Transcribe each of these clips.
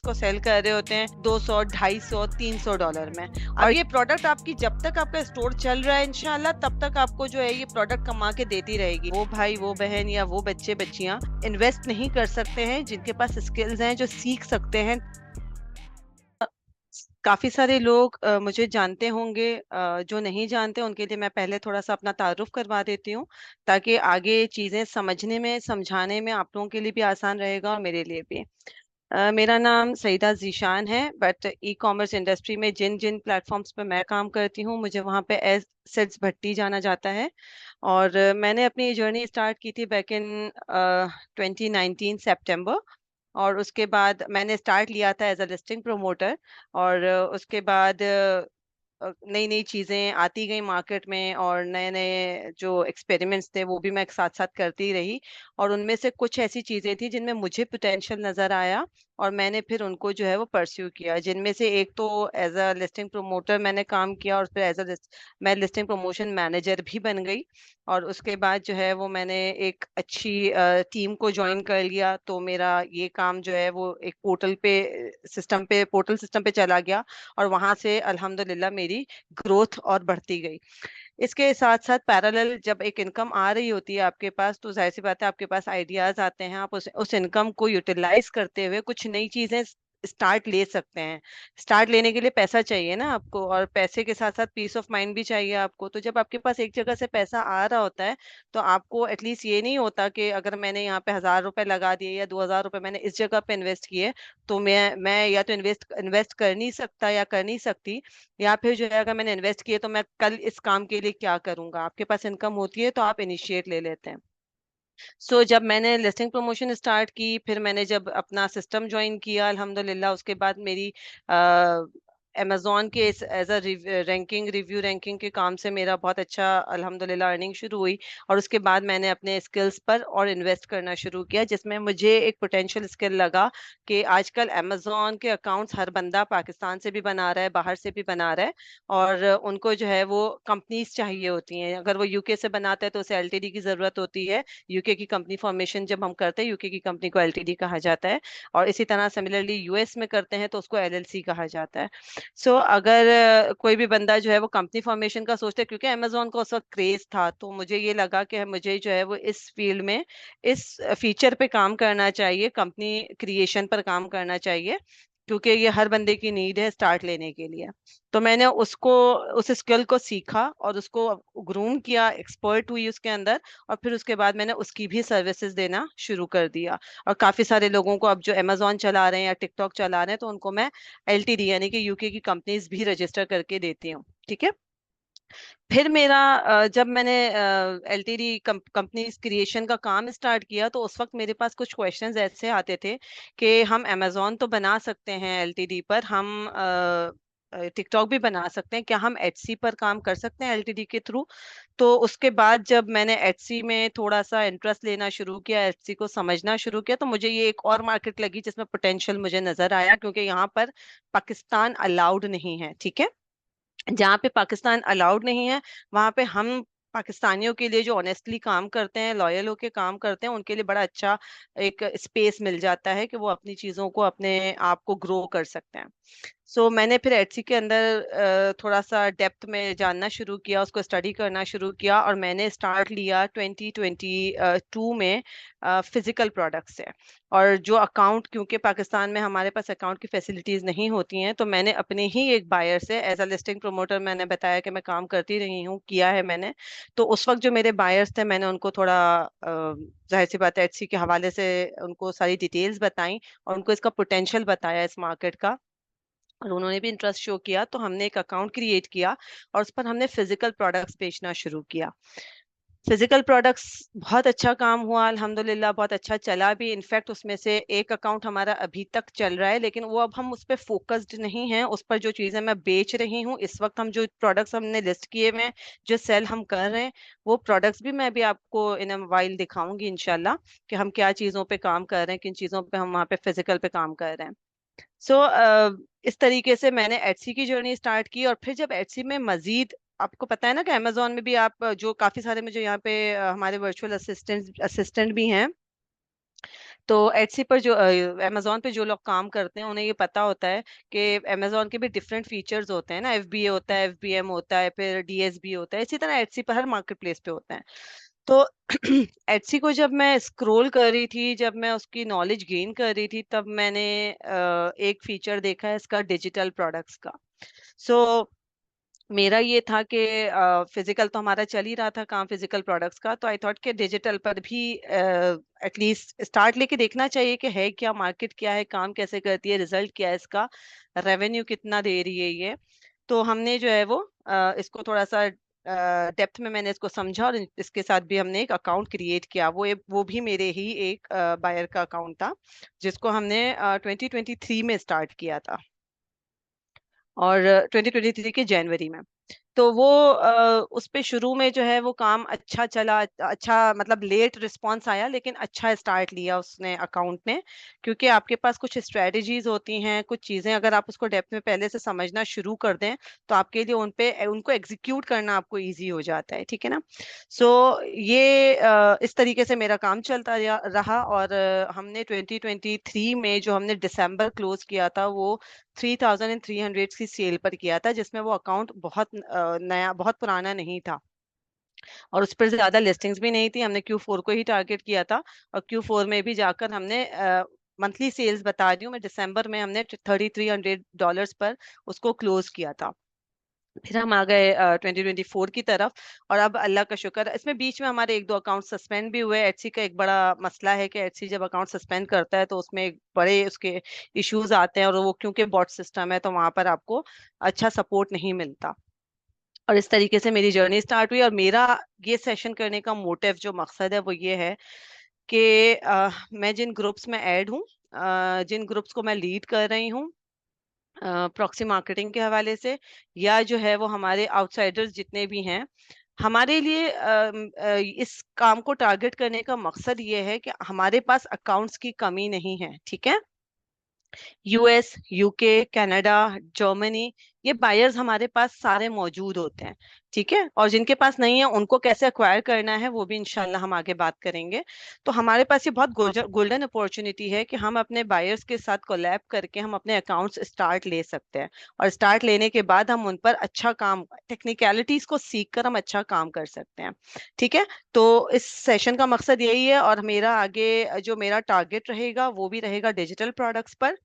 को सेल कर रहे होते हैं 200, 250, $300 में। और ये प्रोडक्ट आपकी जब तक आपका स्टोर चल रहा है इंशाल्लाह तब तक आपको जो है ये प्रोडक्ट कमा के देती रहेगी। वो भाई, वो बहन या वो बच्चे बच्चियां इन्वेस्ट नहीं कर सकते हैं जिनके पास स्किल्स हैं, जो सीख सकते हैं। काफी सारे लोग मुझे जानते होंगे, जो नहीं जानते उनके लिए मैं पहले थोड़ा सा अपना तारुफ करवा देती हूँ, ताकि आगे चीजें समझने में समझाने में आप लोगों के लिए भी आसान रहेगा और मेरे लिए भी। मेरा नाम सईदा जीशान है, बट ई कॉमर्स इंडस्ट्री में जिन जिन प्लेटफॉर्म्स पे मैं काम करती हूँ मुझे वहाँ पे एज सेल्स भट्टी जाना जाता है। और मैंने अपनी जर्नी स्टार्ट की थी बैक इन 2019 सितंबर। और उसके बाद मैंने स्टार्ट लिया था एज अ लिस्टिंग प्रोमोटर। और उसके बाद नई नई चीजें आती गई मार्केट में और नए नए जो एक्सपेरिमेंट्स थे वो भी मैं साथ साथ करती रही। और उनमें से कुछ ऐसी चीजें थी जिनमें मुझे पोटेंशियल नजर आया और मैंने फिर उनको जो है वो परस्यू किया। जिनमें से एक तो एज अ लिस्टिंग प्रोमोटर मैंने काम किया, और फिर एज अ मैं लिस्टिंग प्रमोशन मैनेजर भी बन गई। और उसके बाद जो है वो मैंने एक अच्छी टीम को ज्वाइन कर लिया, तो मेरा ये काम जो है वो एक पोर्टल सिस्टम पे चला गया। और वहां से अल्हम्दुलिल्लाह मेरी ग्रोथ और बढ़ती गई। इसके साथ साथ पैरेलल जब एक इनकम आ रही होती है आपके पास, तो जाहिर सी बात है आपके पास आइडियाज आते हैं, आप उस इनकम को यूटिलाइज करते हुए कुछ नई चीजें स्टार्ट ले सकते हैं। स्टार्ट लेने के लिए पैसा चाहिए ना आपको, और पैसे के साथ साथ पीस ऑफ माइंड भी चाहिए आपको। तो जब आपके पास एक जगह से पैसा आ रहा होता है, तो आपको एटलीस्ट ये नहीं होता कि अगर मैंने यहाँ पे 1,000 रुपए लगा दिए या 2,000 रुपए मैंने इस जगह पे इन्वेस्ट किए, तो मैं या तो इन्वेस्ट कर नहीं सकता या कर नहीं सकती, या फिर जो है अगर मैंने इन्वेस्ट किए तो मैं कल इस काम के लिए क्या करूंगा। आपके पास इनकम होती है तो आप इनिशिएट ले लेते हैं। जब मैंने लिस्टिंग प्रमोशन स्टार्ट की, फिर मैंने जब अपना सिस्टम ज्वाइन किया अल्हम्दुलिल्लाह, उसके बाद मेरी अमेजोन के एज अ रिव्यू रैंकिंग के काम से मेरा बहुत अच्छा अल्हम्दुलिल्लाह अर्निंग शुरू हुई। और उसके बाद मैंने अपने स्किल्स पर और इन्वेस्ट करना शुरू किया, जिसमें मुझे एक पोटेंशियल स्किल लगा कि आजकल अमेजोन के अकाउंट्स हर बंदा पाकिस्तान से भी बना रहा है, बाहर से भी बना रहा है। और उनको जो है वो कंपनीज चाहिए होती हैं। अगर वो यूके से बनाता है तो उसे एलटीडी की जरूरत होती है। यूके की कंपनी फॉर्मेशन जब हम करते हैं, यूके की कंपनी को एलटीडी कहा जाता है। और इसी तरह सिमिलरली यूएस में करते हैं तो उसको एलएलसी कहा जाता है। अगर कोई भी बंदा जो है वो कंपनी फॉर्मेशन का सोचता है, क्योंकि अमेजोन का उस वक्त क्रेज था, तो मुझे ये लगा कि मुझे जो है वो इस फील्ड में इस फीचर पे काम करना चाहिए, कंपनी क्रिएशन पर काम करना चाहिए, क्योंकि ये हर बंदे की नीड है स्टार्ट लेने के लिए। तो मैंने उसको उस स्किल को सीखा और उसको ग्रूम किया, एक्सपर्ट हुई उसके अंदर। और फिर उसके बाद मैंने उसकी भी सर्विसेज देना शुरू कर दिया। और काफी सारे लोगों को अब जो अमेजोन चला रहे हैं या टिकटॉक चला रहे हैं, तो उनको मैं एलटीडी यानी कि यूके की कंपनीज भी रजिस्टर करके देती हूँ। ठीक है। फिर मेरा जब मैंने एलटीडी कंपनीज क्रिएशन का काम स्टार्ट किया, तो उस वक्त मेरे पास कुछ क्वेश्चंस ऐसे आते थे कि हम अमेजोन तो बना सकते हैं एलटीडी पर, हम टिकटॉक भी बना सकते हैं, क्या हम एटसी पर काम कर सकते हैं एलटीडी के थ्रू। तो उसके बाद जब मैंने एटसी में थोड़ा सा इंटरेस्ट लेना शुरू किया, एटसी को समझना शुरू किया, तो मुझे ये एक और मार्केट लगी जिसमें पोटेंशियल मुझे नजर आया, क्योंकि यहाँ पर पाकिस्तान अलाउड नहीं है। ठीक है। जहाँ पे पाकिस्तान अलाउड नहीं है, वहां पे हम पाकिस्तानियों के लिए जो ऑनेस्टली काम करते हैं, लॉयल होके काम करते हैं, उनके लिए बड़ा अच्छा एक स्पेस मिल जाता है कि वो अपनी चीजों को, अपने आप को ग्रो कर सकते हैं। मैंने फिर एटसी के अंदर थोड़ा सा डेप्थ में जानना शुरू किया, उसको स्टडी करना शुरू किया, और मैंने स्टार्ट लिया 2022 में फिजिकल प्रोडक्ट से। और जो अकाउंट, क्योंकि पाकिस्तान में हमारे पास अकाउंट की फैसिलिटीज नहीं होती हैं, तो मैंने अपने ही एक बायर से एज अ लिस्टिंग प्रमोटर, मैंने बताया कि मैं काम करती रही हूँ, किया है मैंने। तो उस वक्त जो मेरे बायर्स थे, मैंने उनको थोड़ा जाहिर सी बात है एटसी के हवाले से उनको सारी डिटेल्स बताई और उनको इसका पोटेंशियल बताया इस मार्केट का। और उन्होंने भी इंटरेस्ट शो किया, तो हमने एक अकाउंट क्रिएट किया और उस पर हमने फिजिकल प्रोडक्ट्स बेचना शुरू किया। फिजिकल प्रोडक्ट्स बहुत अच्छा काम हुआ अल्हम्दुलिल्लाह, बहुत अच्छा चला भी। इनफैक्ट उसमें से एक अकाउंट हमारा अभी तक चल रहा है, लेकिन वो अब हम उस पर फोकस्ड नहीं हैं। उस पर जो चीज़ें मैं बेच रही हूँ इस वक्त, हम जो प्रोडक्ट्स हमने लिस्ट किए हुए हैं, जो सेल हम कर रहे हैं, वो प्रोडक्ट्स भी मैं अभी आपको इन अ वाइल दिखाऊंगी इंशाल्लाह, कि हम क्या चीज़ों पे काम कर रहे हैं, किन चीज़ों पे हम वहाँ पे फिजिकल पे काम कर रहे हैं। इस तरीके से मैंने एटसी की जर्नी स्टार्ट की। और फिर जब एटसी में मजीद, आपको पता है ना कि अमेजोन में भी आप जो काफी सारे मुझे यहाँ पे हमारे वर्चुअल असिस्टेंट असिस्टेंट भी हैं, तो एटसी पर जो अमेजोन पे जो लोग काम करते हैं उन्हें ये पता होता है कि अमेजोन के भी डिफरेंट फीचर्स होते हैं ना, एफबीए होता है, एफबीएम होता है, फिर डीएसबी होता है, इसी तरह एटसी पर हर मार्केट प्लेस पे होता है। तो एटसी को जब मैं स्क्रॉल कर रही थी, जब मैं उसकी नॉलेज गेन कर रही थी, तब मैंने एक फीचर देखा है इसका, डिजिटल प्रोडक्ट्स का। सो मेरा ये था कि फिजिकल तो हमारा चल ही रहा था काम फिजिकल प्रोडक्ट्स का, तो आई थॉट कि डिजिटल पर भी एटलीस्ट स्टार्ट लेके देखना चाहिए कि है क्या, मार्केट क्या है, काम कैसे करती है, रिजल्ट क्या है इसका, रेवेन्यू कितना दे रही है ये। तो हमने जो है वो इसको थोड़ा सा डेप्थ में मैंने इसको समझा, और इसके साथ भी हमने एक अकाउंट क्रिएट किया। वो भी मेरे ही एक बायर का अकाउंट था, जिसको हमने 2023 में स्टार्ट किया था, और 2023 के जनवरी में। तो वो उस पे शुरू में जो है वो काम अच्छा चला, अच्छा मतलब लेट रिस्पांस आया, लेकिन अच्छा स्टार्ट लिया उसने अकाउंट ने। क्योंकि आपके पास कुछ स्ट्रेटजीज होती हैं, कुछ चीजें अगर आप उसको डेप्थ में पहले से समझना शुरू कर दें, तो आपके लिए उनको एग्जीक्यूट करना आपको इजी हो जाता है, ठीक है ना। सो ये इस तरीके से मेरा काम चलता रहा, और हमने 2023 में जो हमने दिसंबर क्लोज किया था, वो 3300 की सेल पर किया था, जिसमें वो अकाउंट बहुत नया, बहुत पुराना नहीं था, और उस पर ज्यादा लिस्टिंग्स भी नहीं थी। हमने Q4 को ही टारगेट किया था, और Q4 में भी जाकर हमने मंथली सेल्स बता रही हूँ मैं, दिसंबर में हमने $3300 पर उसको क्लोज किया था। फिर हम आ गए 2024 की तरफ, और अब अल्लाह का शुक्र, इसमें बीच में हमारे एक दो अकाउंट सस्पेंड भी हुए। एटसी का एक बड़ा मसला है कि एटसी जब अकाउंट सस्पेंड करता है तो उसमें एक बड़े उसके इश्यूज आते हैं, और वो क्योंकि बॉट सिस्टम है तो वहां पर आपको अच्छा सपोर्ट नहीं मिलता। और इस तरीके से मेरी जर्नी स्टार्ट हुई, और मेरा ये सेशन करने का मोटिव, जो मकसद है, वो ये है कि मैं जिन ग्रुप्स में ऐड हूँ, जिन ग्रुप्स को मैं लीड कर रही हूँ प्रॉक्सी मार्केटिंग के हवाले से, या जो है वो हमारे आउटसाइडर्स जितने भी हैं, हमारे लिए इस काम को टारगेट करने का मकसद ये है कि हमारे पास अकाउंट्स की कमी नहीं है, ठीक है। यूएस, यूके, कनाडा, जर्मनी, ये बायर्स हमारे पास सारे मौजूद होते हैं, ठीक है। और जिनके पास नहीं है उनको कैसे अक्वायर करना है वो भी इंशाल्लाह हम आगे बात करेंगे। तो हमारे पास ये बहुत गोल्डन अपॉर्चुनिटी है कि हम अपने बायर्स के साथ कोलैब करके हम अपने अकाउंट्स स्टार्ट ले सकते हैं, और स्टार्ट लेने के बाद हम उन पर अच्छा काम, टेक्निकलिटीज को सीख कर हम अच्छा काम कर सकते हैं, ठीक है। तो इस सेशन का मकसद यही है, और मेरा आगे जो मेरा टारगेट रहेगा वो भी रहेगा डिजिटल प्रोडक्ट्स पर।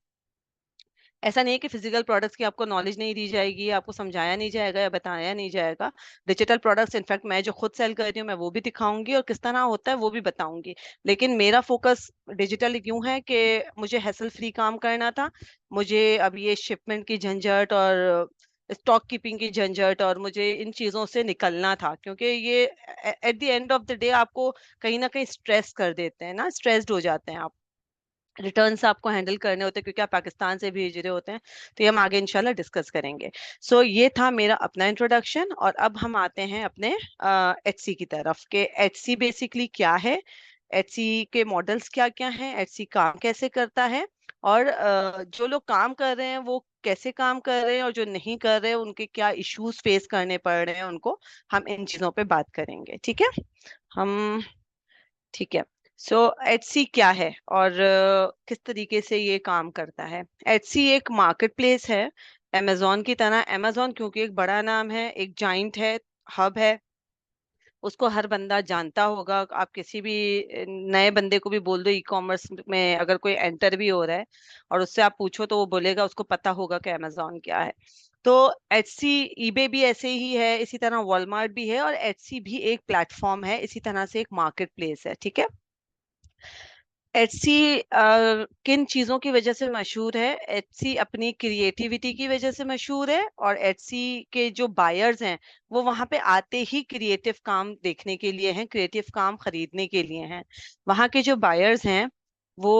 ऐसा नहीं है कि फिजिकल प्रोडक्ट्स की आपको नॉलेज नहीं दी जाएगी, आपको समझाया नहीं जाएगा या बताया नहीं जाएगा। डिजिटल प्रोडक्ट्स इनफैक्ट मैं जो खुद सेल कर रही हूँ मैं वो भी दिखाऊंगी, और किस तरह होता है वो भी बताऊंगी। लेकिन मेरा फोकस डिजिटल यूं है कि मुझे हैसल फ्री काम करना था। मुझे अब ये शिपमेंट की झंझट और स्टॉक कीपिंग की झंझट, और मुझे इन चीजों से निकलना था, क्योंकि ये at the end of the day आपको कहीं ना कहीं स्ट्रेस कर देते हैं ना, स्ट्रेस्ड हो जाते हैं आप। रिटर्न्स आपको हैंडल करने होते हैं क्योंकि आप पाकिस्तान से भेज रहे होते हैं। तो ये हम आगे इंशाल्लाह डिस्कस करेंगे। सो ये था मेरा अपना इंट्रोडक्शन, और अब हम आते हैं अपने एटसी की तरफ, के एटसी बेसिकली क्या है, एटसी के मॉडल्स क्या क्या हैं, एटसी काम कैसे करता है, और जो लोग काम कर रहे हैं वो कैसे काम कर रहे हैं, और जो नहीं कर रहे हैं उनके क्या इश्यूज फेस करने पड़ रहे हैं उनको, हम इन चीजों पे बात करेंगे, ठीक है। हम ठीक है। सो एटसी क्या है, और किस तरीके से ये काम करता है। एटसी एक मार्केट प्लेस है, अमेजोन की तरह। अमेजोन क्योंकि एक बड़ा नाम है, एक जाइंट है, हब है, उसको हर बंदा जानता होगा। आप किसी भी नए बंदे को भी बोल दो ई कॉमर्स में अगर कोई एंटर भी हो रहा है, और उससे आप पूछो तो वो बोलेगा, उसको पता होगा कि अमेजोन क्या है। तो एटसी, ईबे भी ऐसे ही है, इसी तरह वॉलमार्ट भी है, और एटसी भी एक प्लेटफॉर्म है, इसी तरह से एक मार्केट प्लेस है, ठीक है। एटसी किन चीजों की वजह से मशहूर है? एटसी अपनी क्रिएटिविटी की वजह से मशहूर है, और एटसी के जो बायर्स हैं वो वहां पे आते ही क्रिएटिव काम देखने के लिए हैं, क्रिएटिव काम खरीदने के लिए हैं। वहां के जो बायर्स हैं वो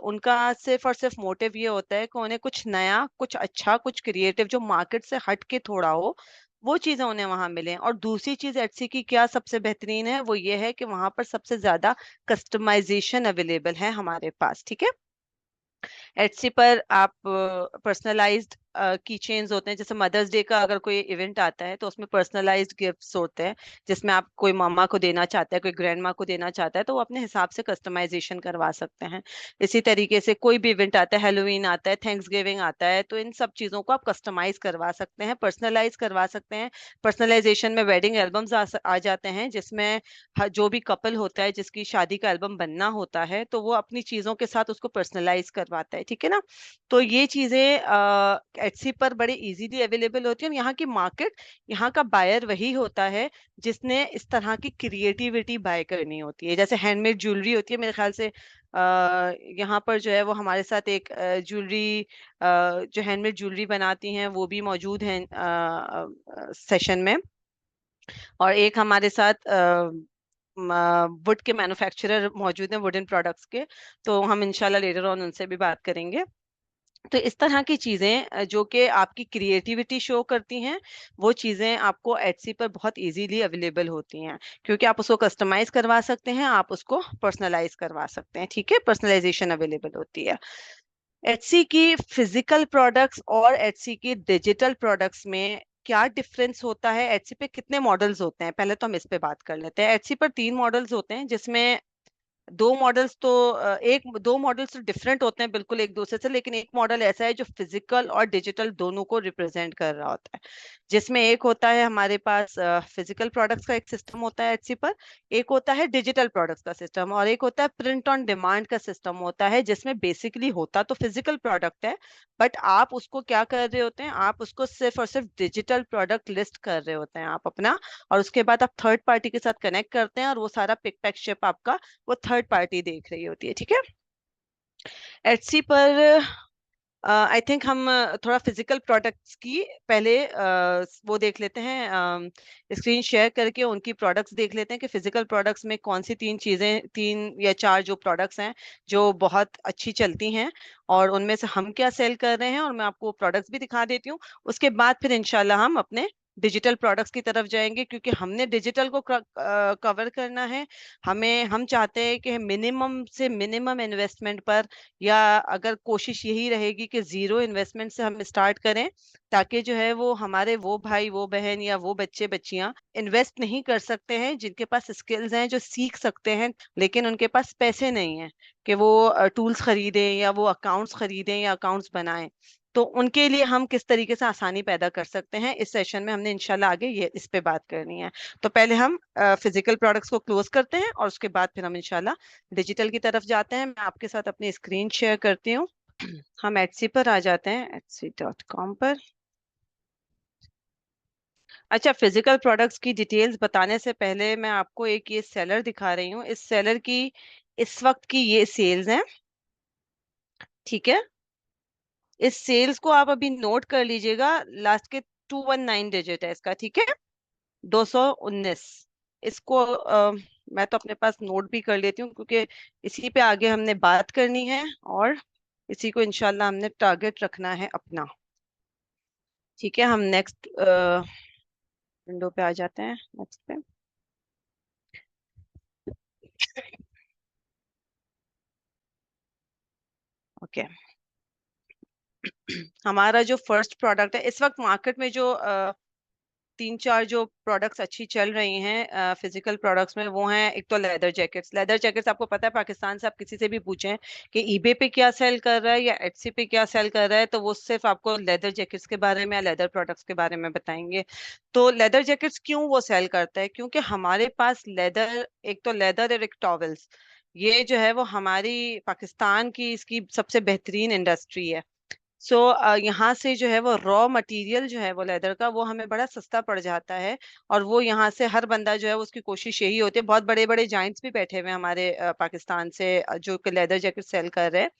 उनका सिर्फ और सिर्फ मोटिव ये होता है कि उन्हें कुछ नया, कुछ अच्छा, कुछ क्रिएटिव जो मार्केट से हट के थोड़ा हो, वो चीजें उन्हें वहां मिले। और दूसरी चीज एटसी की क्या सबसे बेहतरीन है, वो ये है कि वहां पर सबसे ज्यादा कस्टमाइजेशन अवेलेबल है हमारे पास, ठीक है। एटसी पर आप पर्सनलाइज्ड की चेन्स होते हैं, जैसे मदर्स डे का अगर कोई इवेंट आता है तो उसमें पर्सनलाइज्ड गिफ्ट्स होते हैं, जिसमें आप कोई मामा को देना चाहता है, कोई ग्रैंड माँ को देना चाहता है, तो वो अपने हिसाब से कस्टमाइजेशन करवा सकते हैं। इसी तरीके से कोई भी इवेंट आता है, हेलोवीन आता है, थैंक्स गिविंग आता है, तो इन सब चीज़ों को आप कस्टमाइज करवा सकते हैं, पर्सनलाइज करवा सकते हैं। पर्सनलाइजेशन में वेडिंग एल्बम्स आ जाते हैं, जिसमें जो भी कपल होता है जिसकी शादी का एल्बम बनना होता है, तो वो अपनी चीज़ों के साथ उसको पर्सनलाइज करवाता है, ठीक है ना। तो ये चीज़ें एटसी पर बड़ी इजीली अवेलेबल होती है, और यहाँ की मार्केट, यहाँ का बायर वही होता है जिसने इस तरह की क्रिएटिविटी बाय करनी होती है। जैसे हैंडमेड ज्वेलरी होती है, मेरे ख्याल से यहाँ पर जो है वो हमारे साथ एक ज्वेलरी जो हैंडमेड ज्वेलरी बनाती हैं वो भी मौजूद हैं सेशन में। और एक हमारे साथ वुड के मैन्युफैक्चरर मौजूद हैं, वुडन प्रोडक्ट्स के, तो हम इंशाल्लाह लेटर ऑन उनसे भी बात करेंगे। तो इस तरह की चीजें जो कि आपकी क्रिएटिविटी शो करती हैं, वो चीजें आपको एटसी पर बहुत इजीली अवेलेबल होती हैं, क्योंकि आप उसको कस्टमाइज करवा सकते हैं, आप उसको पर्सनलाइज करवा सकते हैं, ठीक है, पर्सनलाइजेशन अवेलेबल होती है। एटसी की फिजिकल प्रोडक्ट्स और एटसी की डिजिटल प्रोडक्ट्स में क्या डिफरेंस होता है, एटसी पे कितने मॉडल्स होते हैं, पहले तो हम इस पे बात कर लेते हैं। एटसी पर 3 मॉडल्स होते हैं, जिसमें एक दो मॉडल्स तो डिफरेंट होते हैं बिल्कुल एक दूसरे से, लेकिन एक मॉडल ऐसा है जो फिजिकल और डिजिटल दोनों को रिप्रेजेंट कर रहा होता है। जिसमें एक होता है हमारे पास फिजिकल प्रोडक्ट्स का एक सिस्टम होता है एटसी पर, एक होता है डिजिटल प्रोडक्ट्स का सिस्टम, और एक होता है प्रिंट ऑन डिमांड का सिस्टम होता है, जिसमें बेसिकली होता तो फिजिकल प्रोडक्ट है, बट आप उसको क्या कर रहे होते हैं, आप उसको सिर्फ और सिर्फ डिजिटल प्रोडक्ट लिस्ट कर रहे होते हैं आप अपना, और उसके बाद आप थर्ड पार्टी के साथ कनेक्ट करते हैं, और वो सारा पिक पैक शिप आपका वो थर्ड पार्टी देख रही होती है, ठीक है। एटसी पर आई थिंक हम थोड़ा फिजिकल प्रोडक्ट्स की पहले वो देख लेते हैं, स्क्रीन शेयर करके उनकी प्रोडक्ट्स देख लेते हैं कि फिजिकल प्रोडक्ट्स में कौन सी 3 चीजें, 3 या 4 जो प्रोडक्ट्स हैं जो बहुत अच्छी चलती हैं, और उनमें से हम क्या सेल कर रहे हैं, और मैं आपको प्रोडक्ट्स भी दिखा देती हूँ। उसके बाद फिर इंशाल्लाह हम अपने डिजिटल प्रोडक्ट्स की तरफ जाएंगे, क्योंकि हमने डिजिटल को कवर करना है। हम चाहते हैं कि मिनिमम से मिनिमम इन्वेस्टमेंट पर, या अगर कोशिश यही रहेगी कि जीरो इन्वेस्टमेंट से हम स्टार्ट करें, ताकि जो है वो हमारे वो भाई वो बहन या वो बच्चे बच्चियां इन्वेस्ट नहीं कर सकते हैं, जिनके पास स्किल्स हैं, जो सीख सकते हैं, लेकिन उनके पास पैसे नहीं है कि वो टूल्स खरीदें या वो अकाउंट्स खरीदें या अकाउंट्स बनाएं। तो उनके लिए हम किस तरीके से आसानी पैदा कर सकते हैं, इस सेशन में हमने इंशाल्लाह आगे ये इस पे बात करनी है। तो पहले हम फिजिकल प्रोडक्ट्स को क्लोज करते हैं, और उसके बाद फिर हम इंशाल्लाह डिजिटल की तरफ जाते हैं। मैं आपके साथ अपनी स्क्रीन शेयर करती हूँ। हम एटसी पर आ जाते हैं, etsy.com पर। अच्छा, फिजिकल प्रोडक्ट्स की डिटेल्स बताने से पहले मैं आपको एक ये सेलर दिखा रही हूँ। इस सेलर की इस वक्त की ये सेल्स हैं, ठीक है। इस सेल्स को आप अभी नोट कर लीजिएगा, लास्ट के 219 डिजिट है इसका, ठीक है, 219। इसको मैं तो अपने पास नोट भी कर लेती हूँ, क्योंकि इसी पे आगे हमने बात करनी है, और इसी को इंशाल्लाह हमने टारगेट रखना है अपना, ठीक है। हम नेक्स्ट विंडो पे आ जाते हैं, नेक्स्ट पे। ओके, हमारा जो फर्स्ट प्रोडक्ट है इस वक्त मार्केट में, जो 3 4 जो प्रोडक्ट्स अच्छी चल रही हैं फिजिकल प्रोडक्ट्स में, वो हैं, एक तो लेदर जैकेट्स। लेदर जैकेट्स आपको पता है, पाकिस्तान से आप किसी से भी पूछें कि ईबे पे क्या सेल कर रहा है या एटसी पे क्या सेल कर रहा है, तो वो सिर्फ आपको लेदर जैकेट्स के बारे में या लेदर प्रोडक्ट्स के बारे में बताएंगे। तो लेदर जैकेट्स क्यों वो सेल करता है, क्योंकि हमारे पास लेदर, एक तो लेदर और एक टॉवल्स, ये जो है वो हमारी पाकिस्तान की इसकी सबसे बेहतरीन इंडस्ट्री है। सो यहाँ से जो है वो रॉ मटेरियल जो है वो लेदर का, वो हमें बड़ा सस्ता पड़ जाता है, और वो यहाँ से हर बंदा जो है उसकी कोशिश यही होती है। बहुत बड़े बड़े जाइंट्स भी बैठे हुए हैं हमारे पाकिस्तान से, जो कि लेदर जैकेट सेल कर रहे हैं।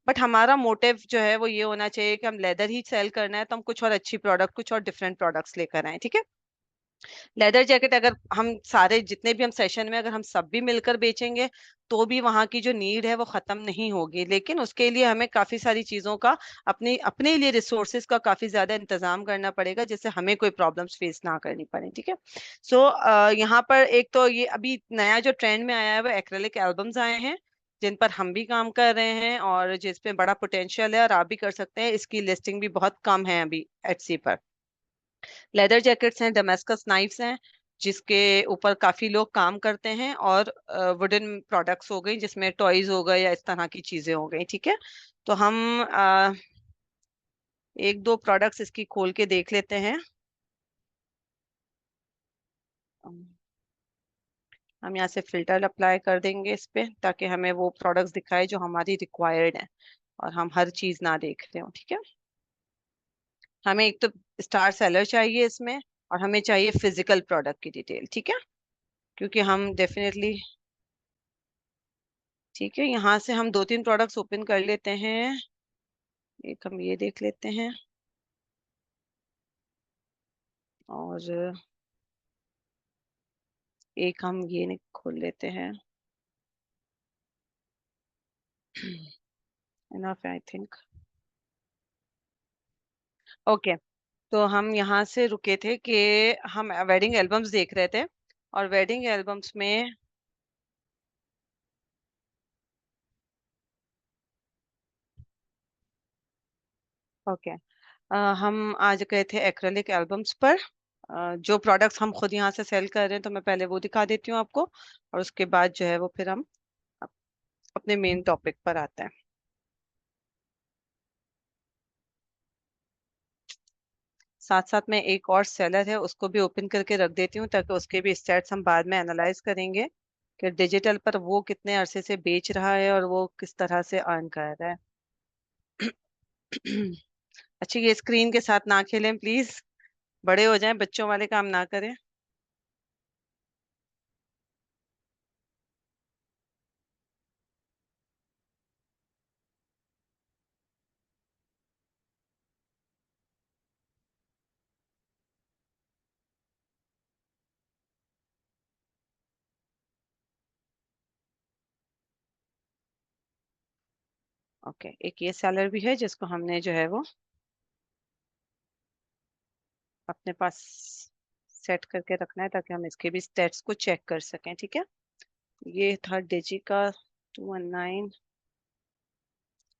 बट हमारा मोटिव जो है वो ये होना चाहिए कि हम लेदर ही सेल करना है, तो हम कुछ और अच्छी प्रोडक्ट, कुछ और डिफरेंट प्रोडक्ट्स लेकर आए, ठीक है। लेदर जैकेट अगर हम सारे जितने भी हम सेशन में अगर हम सब भी मिलकर बेचेंगे, तो भी वहां की जो नीड है वो खत्म नहीं होगी, लेकिन उसके लिए हमें काफी सारी चीजों का, अपने अपने लिए रिसोर्सेज का काफी ज्यादा इंतजाम करना पड़ेगा, जिससे हमें कोई प्रॉब्लम्स फेस ना करनी पड़े, ठीक है। सो यहाँ पर एक तो ये अभी नया जो ट्रेंड में आया है वो एक्रेलिक एल्बम्स आए हैं। जिन पर हम भी काम कर रहे हैं और जिसपे बड़ा पोटेंशियल है और आप भी कर सकते हैं, इसकी लिस्टिंग भी बहुत कम है अभी एटसी पर। लेदर जैकेट्स हैं, डमेस्कस नाइफ्स हैं, जिसके ऊपर काफी लोग काम करते हैं, और वुडन प्रोडक्ट्स हो गई, जिसमें टॉयज हो गए या इस तरह की चीजें हो गई। ठीक है, तो हम एक दो प्रोडक्ट्स इसकी खोल के देख लेते हैं। हम यहाँ से फिल्टर अप्लाई कर देंगे इस पे, ताकि हमें वो प्रोडक्ट्स दिखाए जो हमारी रिक्वायर्ड है और हम हर चीज ना देख रहे हो। ठीक है, हमें एक तो स्टार सेलर चाहिए इसमें, और हमें चाहिए फिजिकल प्रोडक्ट की डिटेल। ठीक है, क्योंकि हम डेफिनेटली, ठीक है, यहाँ से हम दो तीन प्रोडक्ट्स ओपन कर लेते हैं। एक हम ये देख लेते हैं, और एक हम ये खोल लेते हैं। Enough I think. ओके, तो हम यहाँ से रुके थे कि हम वेडिंग एल्बम्स देख रहे थे, और वेडिंग एल्बम्स में, ओके, हम आज गए थे एक्रेलिक एल्बम्स पर। जो प्रोडक्ट्स हम खुद यहाँ से सेल कर रहे हैं, तो मैं पहले वो दिखा देती हूँ आपको, और उसके बाद जो है वो फिर हम अप- अपने मेन टॉपिक पर आते हैं। साथ साथ में एक और सेलर है, उसको भी ओपन करके रख देती हूँ, ताकि उसके भी स्टैट्स हम बाद में एनालाइज करेंगे कि डिजिटल पर वो कितने अरसे से बेच रहा है और वो किस तरह से अर्न कर रहा है। अच्छा, ये स्क्रीन के साथ ना खेलें प्लीज, बड़े हो जाएं, बच्चों वाले काम ना करें। ओके, एक ये सेलर भी है जिसको हमने जो है वो अपने पास सेट करके रखना है, ताकि हम इसके भी स्टेट्स को चेक कर सकें। ठीक है, ये था डिजी का 219,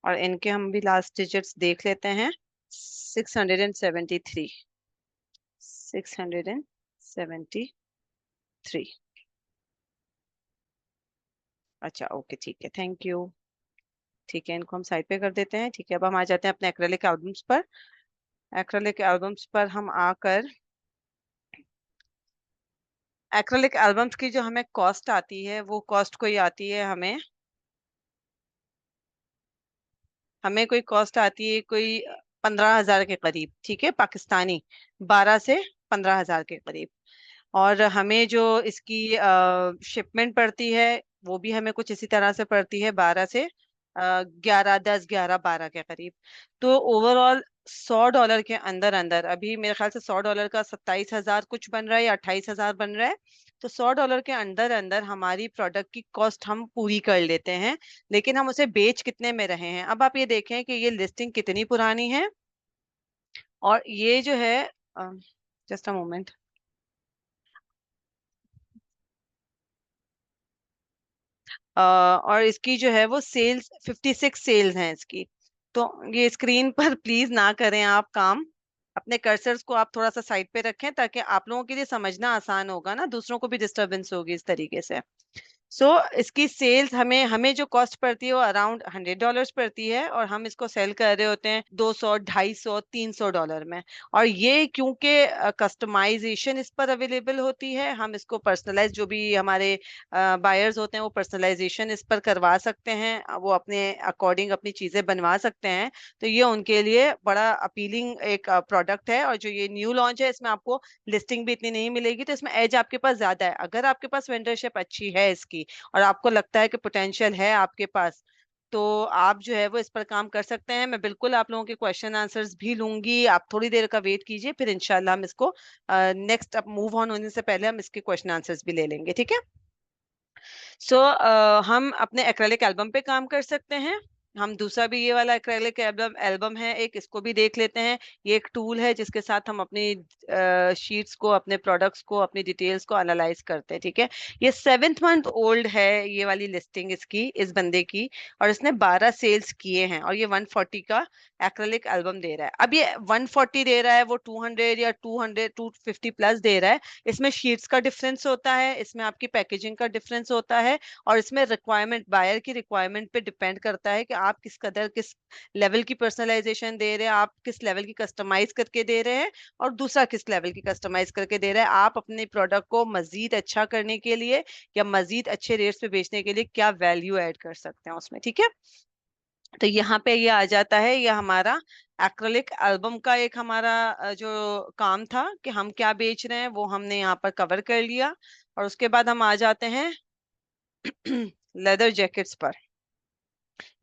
और इनके हम भी लास्ट डिजिट्स देख लेते हैं। 673, 673। अच्छा, ओके, ठीक है, थैंक यू। ठीक है, इनको हम साइड पे कर देते हैं। ठीक है, अब हम आ जाते हैं अपने एक्रेलिक एल्बम्स पर। एक्रेलिक एल्बम्स पर हम आकर, एक्रेलिक एल्बम्स की जो हमें कॉस्ट आती है, वो कॉस्ट कोई आती है, हमें हमें कोई कॉस्ट आती है कोई 15,000 के करीब। ठीक है, पाकिस्तानी, 12 से 15,000 के करीब। और हमें जो इसकी शिपमेंट पड़ती है, वो भी हमें कुछ इसी तरह से पड़ती है, 12 से 11, 10, 11, 12 के करीब। तो ओवरऑल $100 के अंदर अंदर, अभी मेरे ख्याल से $100 का 27,000 कुछ बन रहा है या 28,000 बन रहा है। तो $100 के अंदर अंदर हमारी प्रोडक्ट की कॉस्ट हम पूरी कर लेते हैं। लेकिन हम उसे बेच कितने में रहे हैं, अब आप ये देखें कि ये लिस्टिंग कितनी पुरानी है। और ये जो है, जस्ट अ मोमेंट, और इसकी जो है वो सेल्स 56 सेल्स हैं इसकी। तो ये स्क्रीन पर प्लीज ना करें आप काम, अपने कर्सर्स को आप थोड़ा सा साइड पे रखें, ताकि आप लोगों के लिए समझना आसान होगा ना, दूसरों को भी डिस्टरबेंस होगी इस तरीके से। सो इसकी सेल्स हमें हमें जो कॉस्ट पड़ती है वो अराउंड $100 पड़ती है, और हम इसको सेल कर रहे होते हैं 200, 250, $300 में। और ये क्योंकि कस्टमाइजेशन इस पर अवेलेबल होती है, हम इसको पर्सनलाइज, जो भी हमारे बायर्स होते हैं वो पर्सनलाइजेशन इस पर करवा सकते हैं, वो अपने अकॉर्डिंग अपनी चीजें बनवा सकते हैं। तो ये उनके लिए बड़ा अपीलिंग एक प्रोडक्ट है। और जो ये न्यू लॉन्च है, इसमें आपको लिस्टिंग भी इतनी नहीं मिलेगी, तो इसमें एज आपके पास ज्यादा है। अगर आपके पास वेंडरशिप अच्छी है इसकी, और आपको लगता है कि पोटेंशियल है आपके पास, तो आप जो है वो इस पर काम कर सकते हैं। मैं बिल्कुल आप लोगों के क्वेश्चन आंसर्स भी लूंगी, आप थोड़ी देर का वेट कीजिए, फिर इंशाल्लाह हम इसको नेक्स्ट, अब मूव ऑन होने से पहले हम इसके क्वेश्चन आंसर्स भी ले लेंगे। ठीक है, सो हम अपने एक्रेलिक एल्बम पे काम कर सकते हैं। हम दूसरा भी ये वाला एक्रेलिक एल्बम एल्बम है एक, इसको भी देख लेते हैं। ये एक टूल है जिसके साथ हम अपनी शीट्स को, अपने प्रोडक्ट्स को, अपनी डिटेल्स को एनालाइज करते हैं। ठीक है, ये 7th मंथ ओल्ड है ये वाली लिस्टिंग इसकी, इस बंदे की, और इसने 12 सेल्स किए हैं और ये 140 का एक्रेलिक एल्बम दे रहा है। अब ये 140 दे रहा है, वो 200 या 250 प्लस दे रहा है। इसमें शीट्स का डिफरेंस होता है, इसमें आपकी पैकेजिंग का डिफरेंस होता है, और इसमें रिक्वायरमेंट, बायर की रिक्वायरमेंट पे डिपेंड करता है कि आप किस कदर, किस लेवल की पर्सनलाइजेशन दे रहे हैं, आप किस लेवल की कस्टमाइज करके दे रहे हैं, और दूसरा किस लेवल की कस्टमाइज करके दे रहे हैं। आप अपने प्रोडक्ट को मजीद अच्छा करने के लिए या मजीद अच्छे रेट्स पे बेचने के लिए क्या वैल्यू ऐड कर सकते हैं उसमें। ठीक है, तो यहाँ पे ये आ जाता है, ये हमारा एक्रेलिक एल्बम का एक हमारा जो काम था कि हम क्या बेच रहे हैं वो हमने यहाँ पर कवर कर लिया। और उसके बाद हम आ जाते हैं लेदर जैकेट्स पर।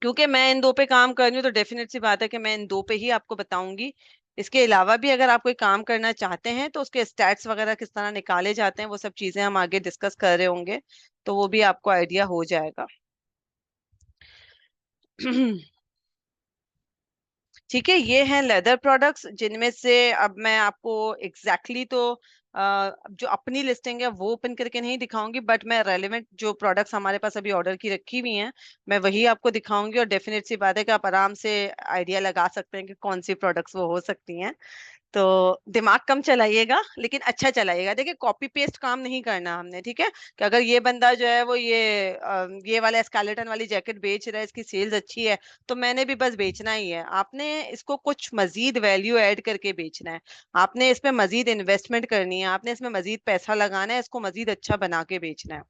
क्योंकि मैं इन दो पे काम कर रही हूँ तो डेफिनेट सी बात है कि मैं इन दो पे ही आपको बताऊंगी। इसके अलावा भी अगर आप कोई काम करना चाहते हैं तो उसके स्टैट्स वगैरह किस तरह निकाले जाते हैं, वो सब चीजें हम आगे डिस्कस कर रहे होंगे, तो वो भी आपको आइडिया हो जाएगा। ठीक है, ये हैं लेदर प्रोडक्ट्स, जिनमें से अब मैं आपको एग्जैक्टली तो जो अपनी लिस्टिंग है वो ओपन करके नहीं दिखाऊंगी, बट मैं रेलेवेंट जो प्रोडक्ट्स हमारे पास अभी ऑर्डर की रखी हुई हैं मैं वही आपको दिखाऊंगी। और डेफिनेट सी बात है कि आप आराम से आइडिया लगा सकते हैं कि कौन सी प्रोडक्ट्स वो हो सकती हैं। तो दिमाग कम चलाइएगा लेकिन अच्छा चलाइएगा। देखिए, कॉपी पेस्ट काम नहीं करना हमने। ठीक है, कि अगर ये बंदा जो है वो ये वाला स्केलेटन वाली जैकेट बेच रहा है, इसकी सेल्स अच्छी है, तो मैंने भी बस बेचना ही है। आपने इसको कुछ मजीद वैल्यू ऐड करके बेचना है, आपने इसमें मजीद इन्वेस्टमेंट करनी है, आपने इसमें मजीद पैसा लगाना है, इसको मजीद अच्छा बना के बेचना है।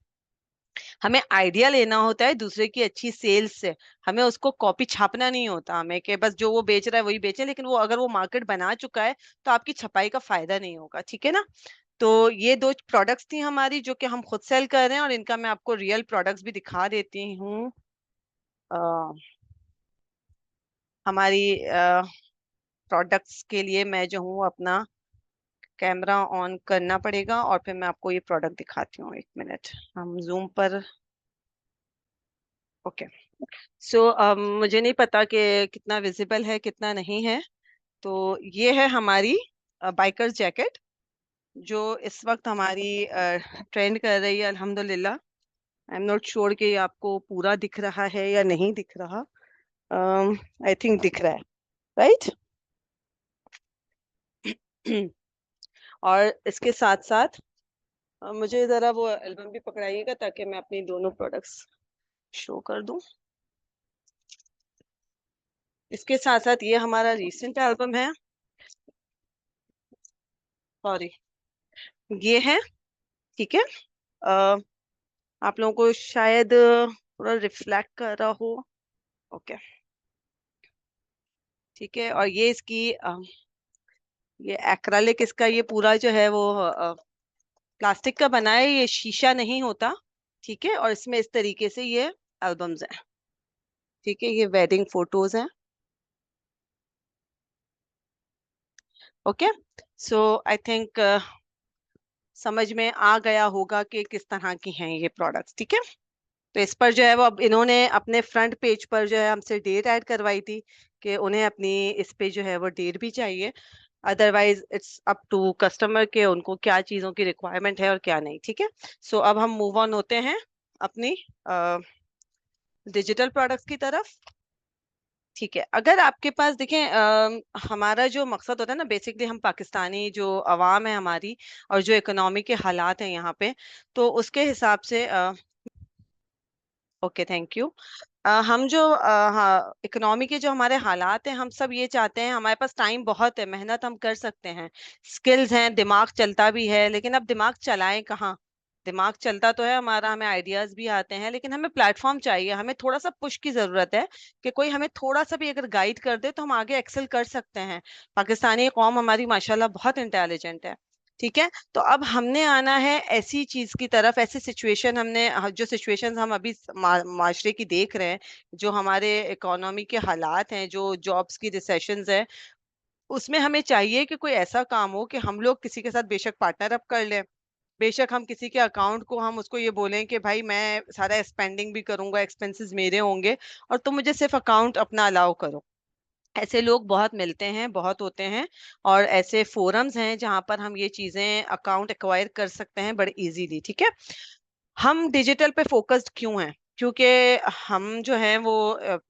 हमें आइडिया लेना होता है दूसरे की अच्छी सेल्स से, हमें उसको कॉपी छापना नहीं होता हमें कि बस जो वो बेच रहा है वही बेचे, लेकिन वो अगर वो मार्केट बना चुका है तो आपकी छपाई का फायदा नहीं होगा। ठीक है ना, तो ये दो प्रोडक्ट्स थी हमारी जो कि हम खुद सेल कर रहे हैं, और इनका मैं आपको रियल प्रोडक्ट्स भी दिखा देती हूँ। अ, हमारी प्रोडक्ट्स के लिए मैं जो हूँ अपना कैमरा ऑन करना पड़ेगा और फिर मैं आपको ये प्रोडक्ट दिखाती हूँ। एक मिनट, हम जूम पर। ओके, सो मुझे नहीं पता कि कितना विजिबल है कितना नहीं है। तो ये है हमारी बाइकर्स जैकेट जो इस वक्त हमारी ट्रेंड कर रही है, अल्हम्दुलिल्लाह। आई एम नॉट श्योर कि ये आपको पूरा दिख रहा है या नहीं दिख रहा। आई थिंक दिख रहा है, राइट। और इसके साथ साथ मुझे जरा वो एल्बम भी पकड़ाइएगा ताकि मैं अपनी दोनों प्रोडक्ट्स शो कर दूं। इसके साथ साथ ये हमारा रीसेंट एल्बम है, सॉरी, ये है। ठीक है, अ, आप लोगों को शायद थोड़ा रिफ्लेक्ट कर रहा हो। ओके, ठीक है, और ये इसकी ये एक्रेलिक, इसका ये पूरा जो है वो प्लास्टिक का बना है, ये शीशा नहीं होता। ठीक है, और इसमें इस तरीके से ये एल्बम्स हैं। ठीक है, ये वेडिंग फोटोज हैं। ओके, सो आई थिंक समझ में आ गया होगा कि किस तरह की हैं ये प्रोडक्ट्स। ठीक है, तो इस पर जो है वो अब इन्होंने अपने फ्रंट पेज पर जो है हमसे डेट ऐड करवाई थी कि उन्हें अपनी इस पे जो है वो डेट भी चाहिए। Otherwise it's up to customer के उनको क्या चीज़ों की रिक्वायरमेंट है और क्या नहीं। ठीक है, सो अब हम मूव ऑन होते हैं अपनी डिजिटल प्रोडक्ट्स की तरफ। ठीक है, अगर आपके पास देखें, हमारा जो मकसद होता है ना, बेसिकली हम पाकिस्तानी जो अवाम है हमारी और जो इकोनॉमी के हालात हैं यहाँ पे, तो उसके हिसाब से ओके, थैंक यू। हम जो हाँ, इकोनॉमी के जो हमारे हालात हैं, हम सब ये चाहते हैं, हमारे पास टाइम बहुत है, मेहनत हम कर सकते हैं, स्किल्स हैं, दिमाग चलता भी है, लेकिन अब दिमाग चलाएं कहाँ। दिमाग चलता तो है हमारा, हमें आइडियाज भी आते हैं, लेकिन हमें प्लेटफॉर्म चाहिए, हमें थोड़ा सा पुश की जरूरत है कि कोई हमें थोड़ा सा भी अगर गाइड कर दे तो हम आगे एक्सेल कर सकते हैं। पाकिस्तानी कौम हमारी माशाल्लाह बहुत इंटेलिजेंट है। ठीक है, तो अब हमने आना है ऐसी चीज की तरफ, ऐसी सिचुएशन हमने जो सिचुएशंस हम अभी माशरे की देख रहे हैं, जो हमारे इकोनॉमी के हालात हैं, जो जॉब्स की रिसेशंस है, उसमें हमें चाहिए कि कोई ऐसा काम हो कि हम लोग किसी के साथ बेशक पार्टनर अप कर लें, बेशक हम किसी के अकाउंट को हम उसको ये बोलें कि भाई मैं सारा स्पेंडिंग भी करूंगा, एक्सपेंसेस मेरे होंगे और तुम मुझे सिर्फ अकाउंट अपना अलाउ करो। ऐसे लोग बहुत मिलते हैं, बहुत होते हैं। और ऐसे फोरम्स हैं जहां पर हम ये चीजें अकाउंट एक्वायर कर सकते हैं बड़े इजीली। ठीक है। हम डिजिटल पे फोकस्ड क्यों हैं? क्योंकि हम जो हैं वो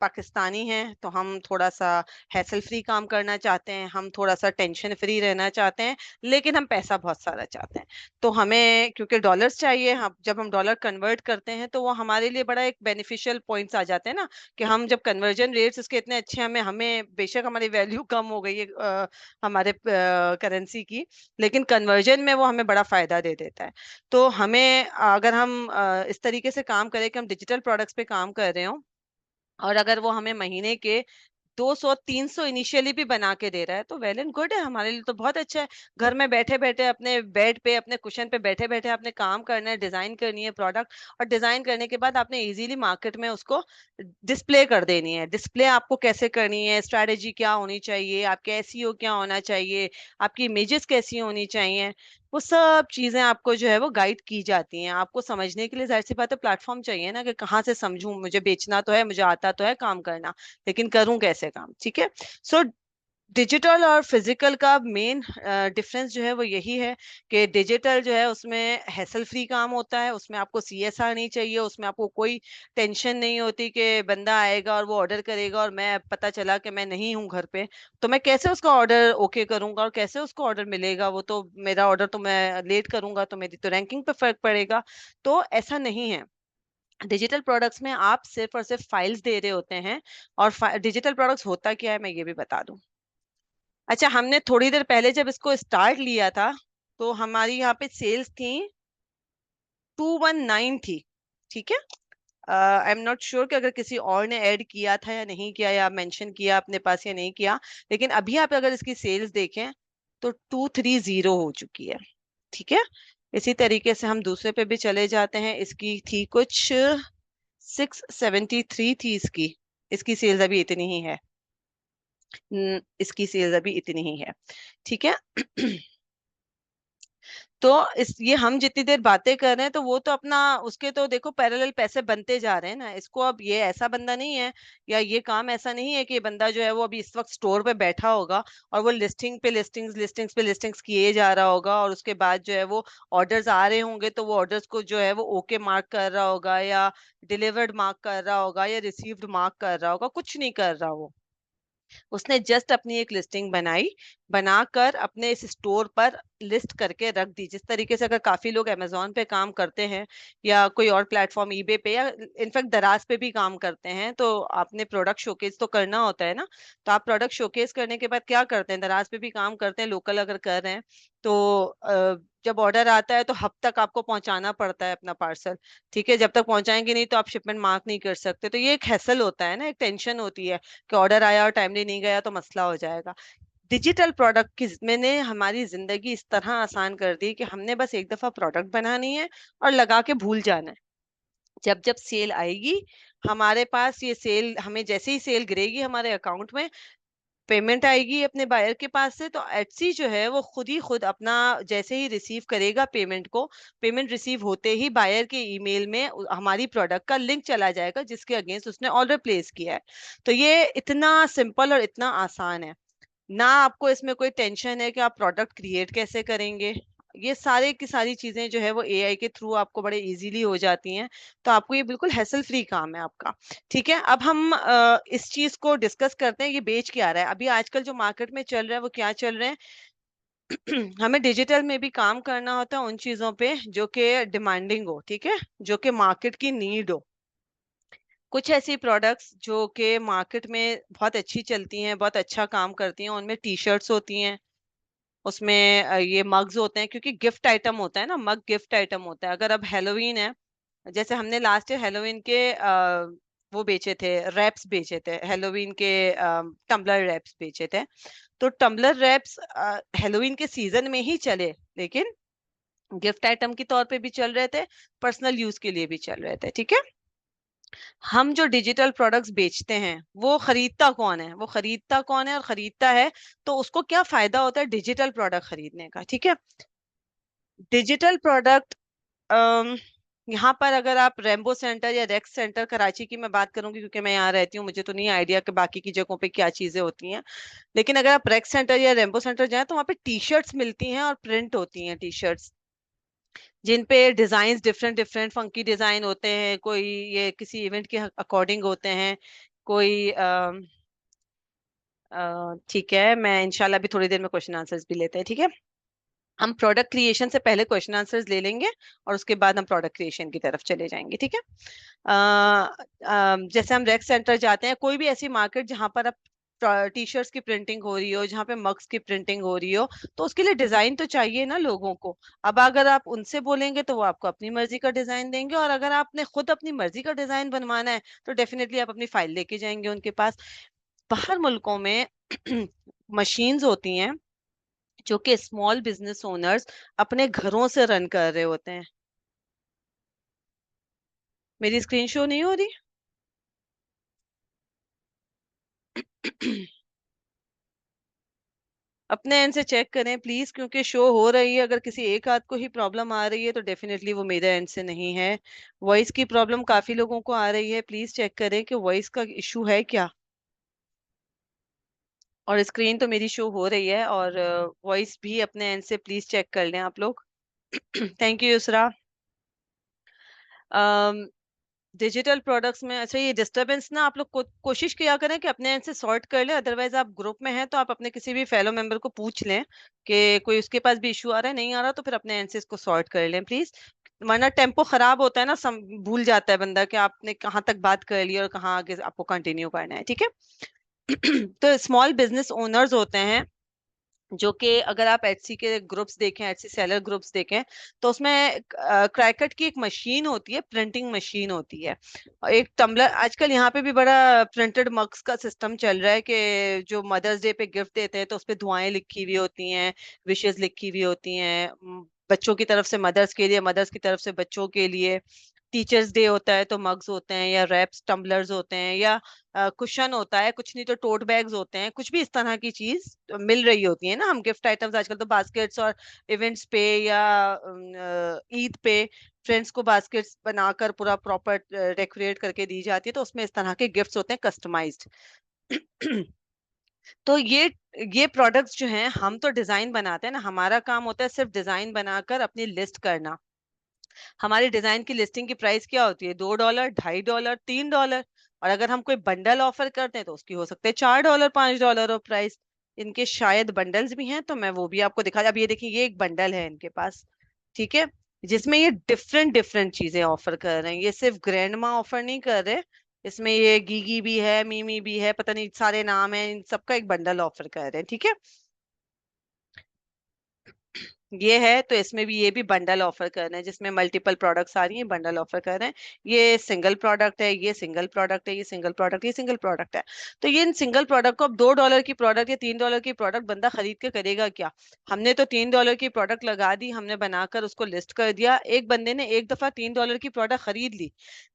पाकिस्तानी हैं, तो हम थोड़ा सा हैसल फ्री काम करना चाहते हैं, हम थोड़ा सा टेंशन फ्री रहना चाहते हैं, लेकिन हम पैसा बहुत सारा चाहते हैं। तो हमें क्योंकि डॉलर्स चाहिए, हम जब हम डॉलर कन्वर्ट करते हैं तो वो हमारे लिए बड़ा एक बेनिफिशियल पॉइंट्स आ जाते हैं ना, कि हम जब कन्वर्जन रेट्स उसके इतने अच्छे हैं, हमें हमें बेशक हमारी वैल्यू कम हो गई है हमारे करेंसी की, लेकिन कन्वर्जन में वो हमें बड़ा फायदा दे देता है। तो हमें अगर हम इस तरीके से काम करें कि हम डिजिटल प्रोडक्ट्स पे काम कर रहे हो, और अगर वो हमें महीने के 200-300 इनिशियली भी बना के दे रहा है तो वेल एंड गुड है, हमारे लिए तो बहुत अच्छा है। घर में बैठे बैठे अपने बेड पे, अपने कुशन पे बैठे बैठे आपने काम करना है, डिजाइन करनी है प्रोडक्ट, और डिजाइन करने के बाद आपने इजीली मार्केट में उसको डिस्प्ले कर देनी है। डिस्प्ले आपको कैसे करनी है, स्ट्रैटेजी क्या होनी चाहिए, आपके एसईओ क्या होना चाहिए, आपकी इमेजेस कैसी होनी चाहिए, वो सब चीजें आपको जो है वो गाइड की जाती हैं। आपको समझने के लिए जाहिर सी बात है प्लेटफॉर्म चाहिए ना, कि कहाँ से समझूं, मुझे बेचना तो है, मुझे आता तो है काम करना, लेकिन करूं कैसे काम। ठीक है। सो डिजिटल और फिजिकल का मेन डिफरेंस जो है वो यही है कि डिजिटल जो है उसमें हैसल फ्री काम होता है, उसमें आपको सीएसआर नहीं चाहिए, उसमें आपको कोई टेंशन नहीं होती कि बंदा आएगा और वो ऑर्डर करेगा और मैं पता चला कि मैं नहीं हूँ घर पे, तो मैं कैसे उसका ऑर्डर ओके करूंगा और कैसे उसको ऑर्डर मिलेगा, वो तो मेरा ऑर्डर तो मैं लेट करूंगा तो मेरी तो रैंकिंग पे फर्क पड़ेगा। तो ऐसा नहीं है। डिजिटल प्रोडक्ट्स में आप सिर्फ और सिर्फ फाइल्स दे रहे होते हैं। और डिजिटल प्रोडक्ट्स होता क्या है मैं ये भी बता दूं। अच्छा, हमने थोड़ी देर पहले जब इसको स्टार्ट लिया था तो हमारी यहाँ पे सेल्स थी 219 थी। ठीक है। आई एम नॉट श्योर कि अगर किसी और ने ऐड किया था या नहीं किया, या मेंशन किया अपने पास या नहीं किया, लेकिन अभी आप अगर इसकी सेल्स देखें तो 230 हो चुकी है। ठीक है। इसी तरीके से हम दूसरे पे भी चले जाते हैं। इसकी थी कुछ 673 थी इसकी। इसकी सेल्स अभी इतनी ही है। इसकी सेल्स अभी इतनी ही है। ठीक है। तो इस ये हम जितनी देर बातें कर रहे हैं तो वो तो अपना उसके तो देखो पैरेलल पैसे बनते जा रहे हैं ना। इसको अब ये ऐसा बंदा नहीं है, या ये काम ऐसा नहीं है कि ये बंदा जो है वो अभी इस वक्त स्टोर पे बैठा होगा और वो लिस्टिंग पे लिस्टिंग्स लिस्टिंग्स पे लिस्टिंग्स किए जा रहा होगा, और उसके बाद जो है वो ऑर्डर्स आ रहे होंगे तो वो ऑर्डर्स को जो है वो ओके मार्क कर रहा होगा, या डिलीवर्ड मार्क कर रहा होगा, या रिसीव्ड मार्क कर रहा होगा। कुछ नहीं कर रहा वो। उसने जस्ट अपनी एक लिस्टिंग बनाई, बनाकर अपने इस स्टोर पर लिस्ट करके रख दी। जिस तरीके से अगर काफी लोग अमेजोन पे काम करते हैं, या कोई और प्लेटफॉर्म ईबे पे, या इनफैक्ट दराज पे भी काम करते हैं, तो आपने प्रोडक्ट शोकेस तो करना होता है ना। तो आप प्रोडक्ट शोकेस करने के बाद क्या करते हैं, दराज पे भी काम करते हैं, लोकल अगर कर रहे हैं तो जब ऑर्डर आता है तो हब तक आपको पहुंचाना पड़ता है अपना पार्सल। ठीक है। जब तक पहुंचाएंगे नहीं तो आप शिपमेंट मार्क नहीं कर सकते। तो ये एक हैसल होता है ना, एक टेंशन होती है कि ऑर्डर आया और टाइमली नहीं गया तो मसला हो जाएगा। डिजिटल प्रोडक्ट की मैंने हमारी जिंदगी इस तरह आसान कर दी कि हमने बस एक दफा प्रोडक्ट बनानी है और लगा के भूल जाना है। जब जब सेल आएगी हमारे पास, ये सेल हमें जैसे ही सेल गिरेगी हमारे अकाउंट में, पेमेंट आएगी अपने बायर के पास से, तो एटसी जो है वो खुद ही खुद अपना जैसे ही रिसीव करेगा पेमेंट को, पेमेंट रिसीव होते ही बायर के ईमेल में हमारी प्रोडक्ट का लिंक चला जाएगा जिसके अगेंस्ट उसने ऑर्डर प्लेस किया है। तो ये इतना सिंपल और इतना आसान है। ना आपको इसमें कोई टेंशन है कि आप प्रोडक्ट क्रिएट कैसे करेंगे। ये सारे की सारी चीजें जो है वो एआई के थ्रू आपको बड़े इजीली हो जाती हैं। तो आपको ये बिल्कुल हैसल फ्री काम है आपका। ठीक है। अब हम इस चीज को डिस्कस करते हैं, ये बेच क्या रहा है अभी आजकल जो मार्केट में चल रहा है वो क्या चल रहे हैं। हमें डिजिटल में भी काम करना होता है उन चीजों पे जो कि डिमांडिंग हो। ठीक है। जो कि मार्केट की नीड हो। कुछ ऐसी प्रोडक्ट्स जो कि मार्केट में बहुत अच्छी चलती हैं, बहुत अच्छा काम करती हैं, उनमें टी शर्ट्स होती हैं, उसमें ये मग्स होते हैं, क्योंकि गिफ्ट आइटम होता है ना, मग गिफ्ट आइटम होता है। अगर अब हेलोवीन है, जैसे हमने लास्ट ईयर हेलोवीन के वो बेचे थे, रैप्स बेचे थे हेलोवीन के, टम्बलर रैप्स बेचे थे। तो टम्बलर रैप्स हेलोवीन के सीजन में ही चले, लेकिन गिफ्ट आइटम के तौर पे भी चल रहे थे, पर्सनल यूज के लिए भी चल रहे थे। ठीक है। हम जो डिजिटल प्रोडक्ट्स बेचते हैं वो खरीदता कौन है, वो खरीदता कौन है और खरीदता है तो उसको क्या फायदा होता है डिजिटल प्रोडक्ट खरीदने का। ठीक है। डिजिटल प्रोडक्ट, यहाँ पर अगर आप रेम्बो सेंटर या रेक्स सेंटर कराची की मैं बात करूंगी, क्योंकि मैं यहाँ रहती हूँ, मुझे तो नहीं आइडिया कि बाकी की जगहों पे क्या चीजें होती हैं। लेकिन अगर आप रेक्स सेंटर या रेम्बो सेंटर जाएं तो वहाँ पे टी शर्ट्स मिलती हैं और प्रिंट होती हैं टी शर्ट्स, जिन पे design different different funky design होते हैं। कोई ये किसी इवेंट के अकॉर्डिंग होते हैं, कोई ठीक है, मैं इंशाल्लाह भी थोड़ी देर में क्वेश्चन आंसर्स भी लेते हैं, ठीक है। हम प्रोडक्ट क्रिएशन से पहले क्वेश्चन आंसर्स ले लेंगे और उसके बाद हम प्रोडक्ट क्रिएशन की तरफ चले जाएंगे, ठीक है। जैसे हम रेक सेंटर जाते हैं, कोई भी ऐसी मार्केट जहां पर आप टी शर्ट्स की प्रिंटिंग हो रही हो, जहाँ पे मग्स की प्रिंटिंग हो रही हो, तो उसके लिए डिजाइन तो चाहिए ना लोगों को। अब अगर आप उनसे बोलेंगे तो वो आपको अपनी मर्जी का डिजाइन देंगे, और अगर आपने खुद अपनी मर्जी का डिजाइन बनवाना है तो डेफिनेटली आप अपनी फाइल लेके जाएंगे उनके पास। बाहर मुल्कों में मशीन्स होती हैं जो कि स्मॉल बिजनेस ओनर्स अपने घरों से रन कर रहे होते हैं। मेरी स्क्रीन शो नहीं हो रही? अपने एंड से चेक करें प्लीज, क्योंकि शो हो रही है। अगर किसी एक आध को ही प्रॉब्लम आ रही है तो डेफिनेटली वो मेरे एंड से नहीं है। वॉइस की प्रॉब्लम काफी लोगों को आ रही है, प्लीज चेक करें कि वॉइस का इशू है क्या। और स्क्रीन तो मेरी शो हो रही है, और वॉइस भी अपने एंड से प्लीज चेक कर लें आप लोग। Thank you Yusra. Digital products में अच्छा, ये डिस्टरबेंस ना आप लोग कोशिश किया करें कि अपने एंड से सॉर्ट कर लें। अदरवाइज आप ग्रुप में हैं तो आप अपने किसी भी फेलो मेंबर को पूछ लें कि कोई उसके पास भी इशू आ रहा है, नहीं आ रहा, तो फिर अपने एंड से इसको सॉर्ट कर लें प्लीज। वरना टेम्पो खराब होता है ना, भूल जाता है बंदा कि आपने कहाँ तक बात कर ली और कहाँ आगे आपको कंटिन्यू करना है, ठीक है। तो स्मॉल बिजनेस ओनर्स होते हैं जो कि, अगर आप एटसी के ग्रुप्स देखें, एटसी सेलर ग्रुप्स देखें, तो उसमें क्रैकेट की एक मशीन होती है, प्रिंटिंग मशीन होती है। और एक टम्बलर, आजकल यहाँ पे भी बड़ा प्रिंटेड मग्स का सिस्टम चल रहा है कि जो मदर्स डे पे गिफ्ट देते हैं तो उस पे दुआएं लिखी हुई होती हैं, विशेस लिखी हुई होती हैं, बच्चों की तरफ से मदर्स के लिए, मदर्स की तरफ से बच्चों के लिए। टीचर्स डे होता है तो मग्स होते हैं, या रैप्स टम्बलर्स होते हैं, या कुशन होता है, कुछ नहीं तो टोट बैग्स होते हैं, कुछ भी इस तरह की चीज मिल रही होती है ना। हम गिफ्ट आइटम्स आजकल तो बास्केट्स और इवेंट्स पे या ईद पे फ्रेंड्स को बास्केट्स बनाकर पूरा प्रॉपर डेकोरेट करके दी जाती है, तो उसमें इस तरह के गिफ्ट्स होते हैं कस्टमाइज्ड। तो ये प्रोडक्ट्स जो हैं, हम तो डिजाइन बनाते हैं ना, हमारा काम होता है सिर्फ डिजाइन बनाकर अपनी लिस्ट करना। हमारी डिजाइन की लिस्टिंग की प्राइस क्या होती है? $2, $2.5, $3। और अगर हम कोई बंडल ऑफर करते हैं तो उसकी हो सकते हैं $4, $5 और प्राइस। इनके शायद बंडल्स भी हैं, तो मैं वो भी आपको दिखा, अब ये देखिए, ये एक बंडल है इनके पास, ठीक है, जिसमें ये डिफरेंट डिफरेंट चीजें ऑफर कर रहे हैं। ये सिर्फ ग्रैंडमा ऑफर नहीं कर रहे, इसमें ये गीगी भी है, मीमी भी है, पता नहीं सारे नाम है, इन सबका एक बंडल ऑफर कर रहे हैं, ठीक है। ये है, तो इसमें भी ये भी बंडल ऑफर कर रहे हैं, जिसमें मल्टीपल प्रोडक्ट्स आ रही हैं, बंडल ऑफर कर रहे हैं। ये सिंगल प्रोडक्ट है, ये सिंगल प्रोडक्ट है, ये सिंगल प्रोडक्ट, ये सिंगल प्रोडक्ट है। तो ये इन सिंगल प्रोडक्ट को, अब $2 की प्रोडक्ट या $3 की प्रोडक्ट बंदा खरीद के करेगा क्या? हमने तो $3 की प्रोडक्ट लगा दी, हमने बनाकर उसको लिस्ट कर दिया, एक बंदे ने एक दफा $3 की प्रोडक्ट खरीद ली।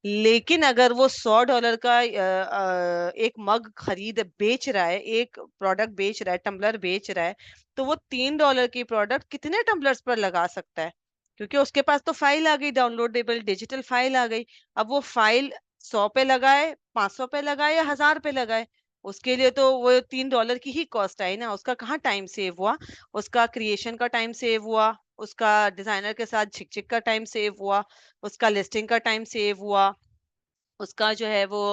लेकिन अगर वो $100 का एक मग खरीद बेच रहा है, एक प्रोडक्ट बेच रहा है, टम्बलर बेच रहा है, तो वो $3 की प्रोडक्ट कितने टम्बलर्स पर लगा सकता है? क्योंकि उसके पास तो फाइल आ गई, डाउनलोडेबल डिजिटल फाइल आ गई। अब वो फाइल 100 पे लगाए, 500 पे लगाए, या 1000 पे लगाए, उसके लिए तो वो $3 की ही कॉस्ट आई ना। उसका कहाँ टाइम सेव हुआ? उसका क्रिएशन का टाइम सेव हुआ, उसका डिजाइनर के साथ झिक झिक का टाइम सेव हुआ, उसका लिस्टिंग का टाइम सेव हुआ, उसका जो है वो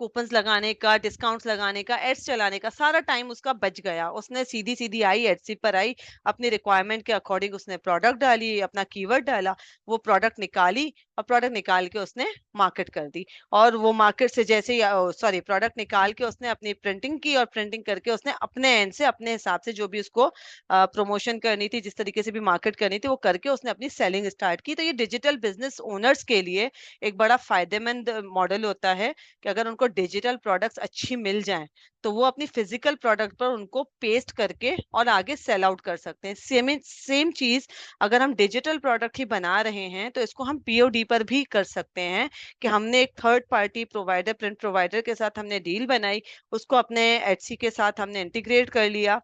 कूपन्स लगाने का, डिस्काउंट्स लगाने का, एड्स चलाने का सारा टाइम उसका बच गया। उसने सीधी सीधी आई, एड्स पर आई, अपनी रिक्वायरमेंट के अकॉर्डिंग उसने प्रोडक्ट डाली, अपना कीवर्ड डाला, वो प्रोडक्ट निकाली, और प्रोडक्ट निकाल के उसने मार्केट कर दी। और वो मार्केट से जैसे ही, सॉरी, प्रोडक्ट निकाल के उसने अपनी प्रिंटिंग की, और प्रिंटिंग करके उसने अपने एंड से, अपने हिसाब से जो भी उसको प्रमोशन करनी थी, जिस तरीके से भी मार्केट करनी थी, वो करके उसने अपनी सेलिंग स्टार्ट की। तो ये डिजिटल बिजनेस ओनर्स के लिए एक बड़ा फायदेमंद मॉडल होता है कि अगर उनको डिजिटल प्रोडक्ट्स अच्छी मिल जाएं, तो वो अपनी फिजिकल प्रोडक्ट पर उनको पेस्ट करके और आगे सेल आउट कर सकते हैं। सेम सेम चीज अगर हम डिजिटल प्रोडक्ट ही बना रहे हैं तो इसको हम पीओडी पर भी कर सकते हैं, कि हमने एक third party provider, print provider के साथ हमने डील बनाई, उसको अपने एटसी के साथ हमने इंटीग्रेट कर लिया,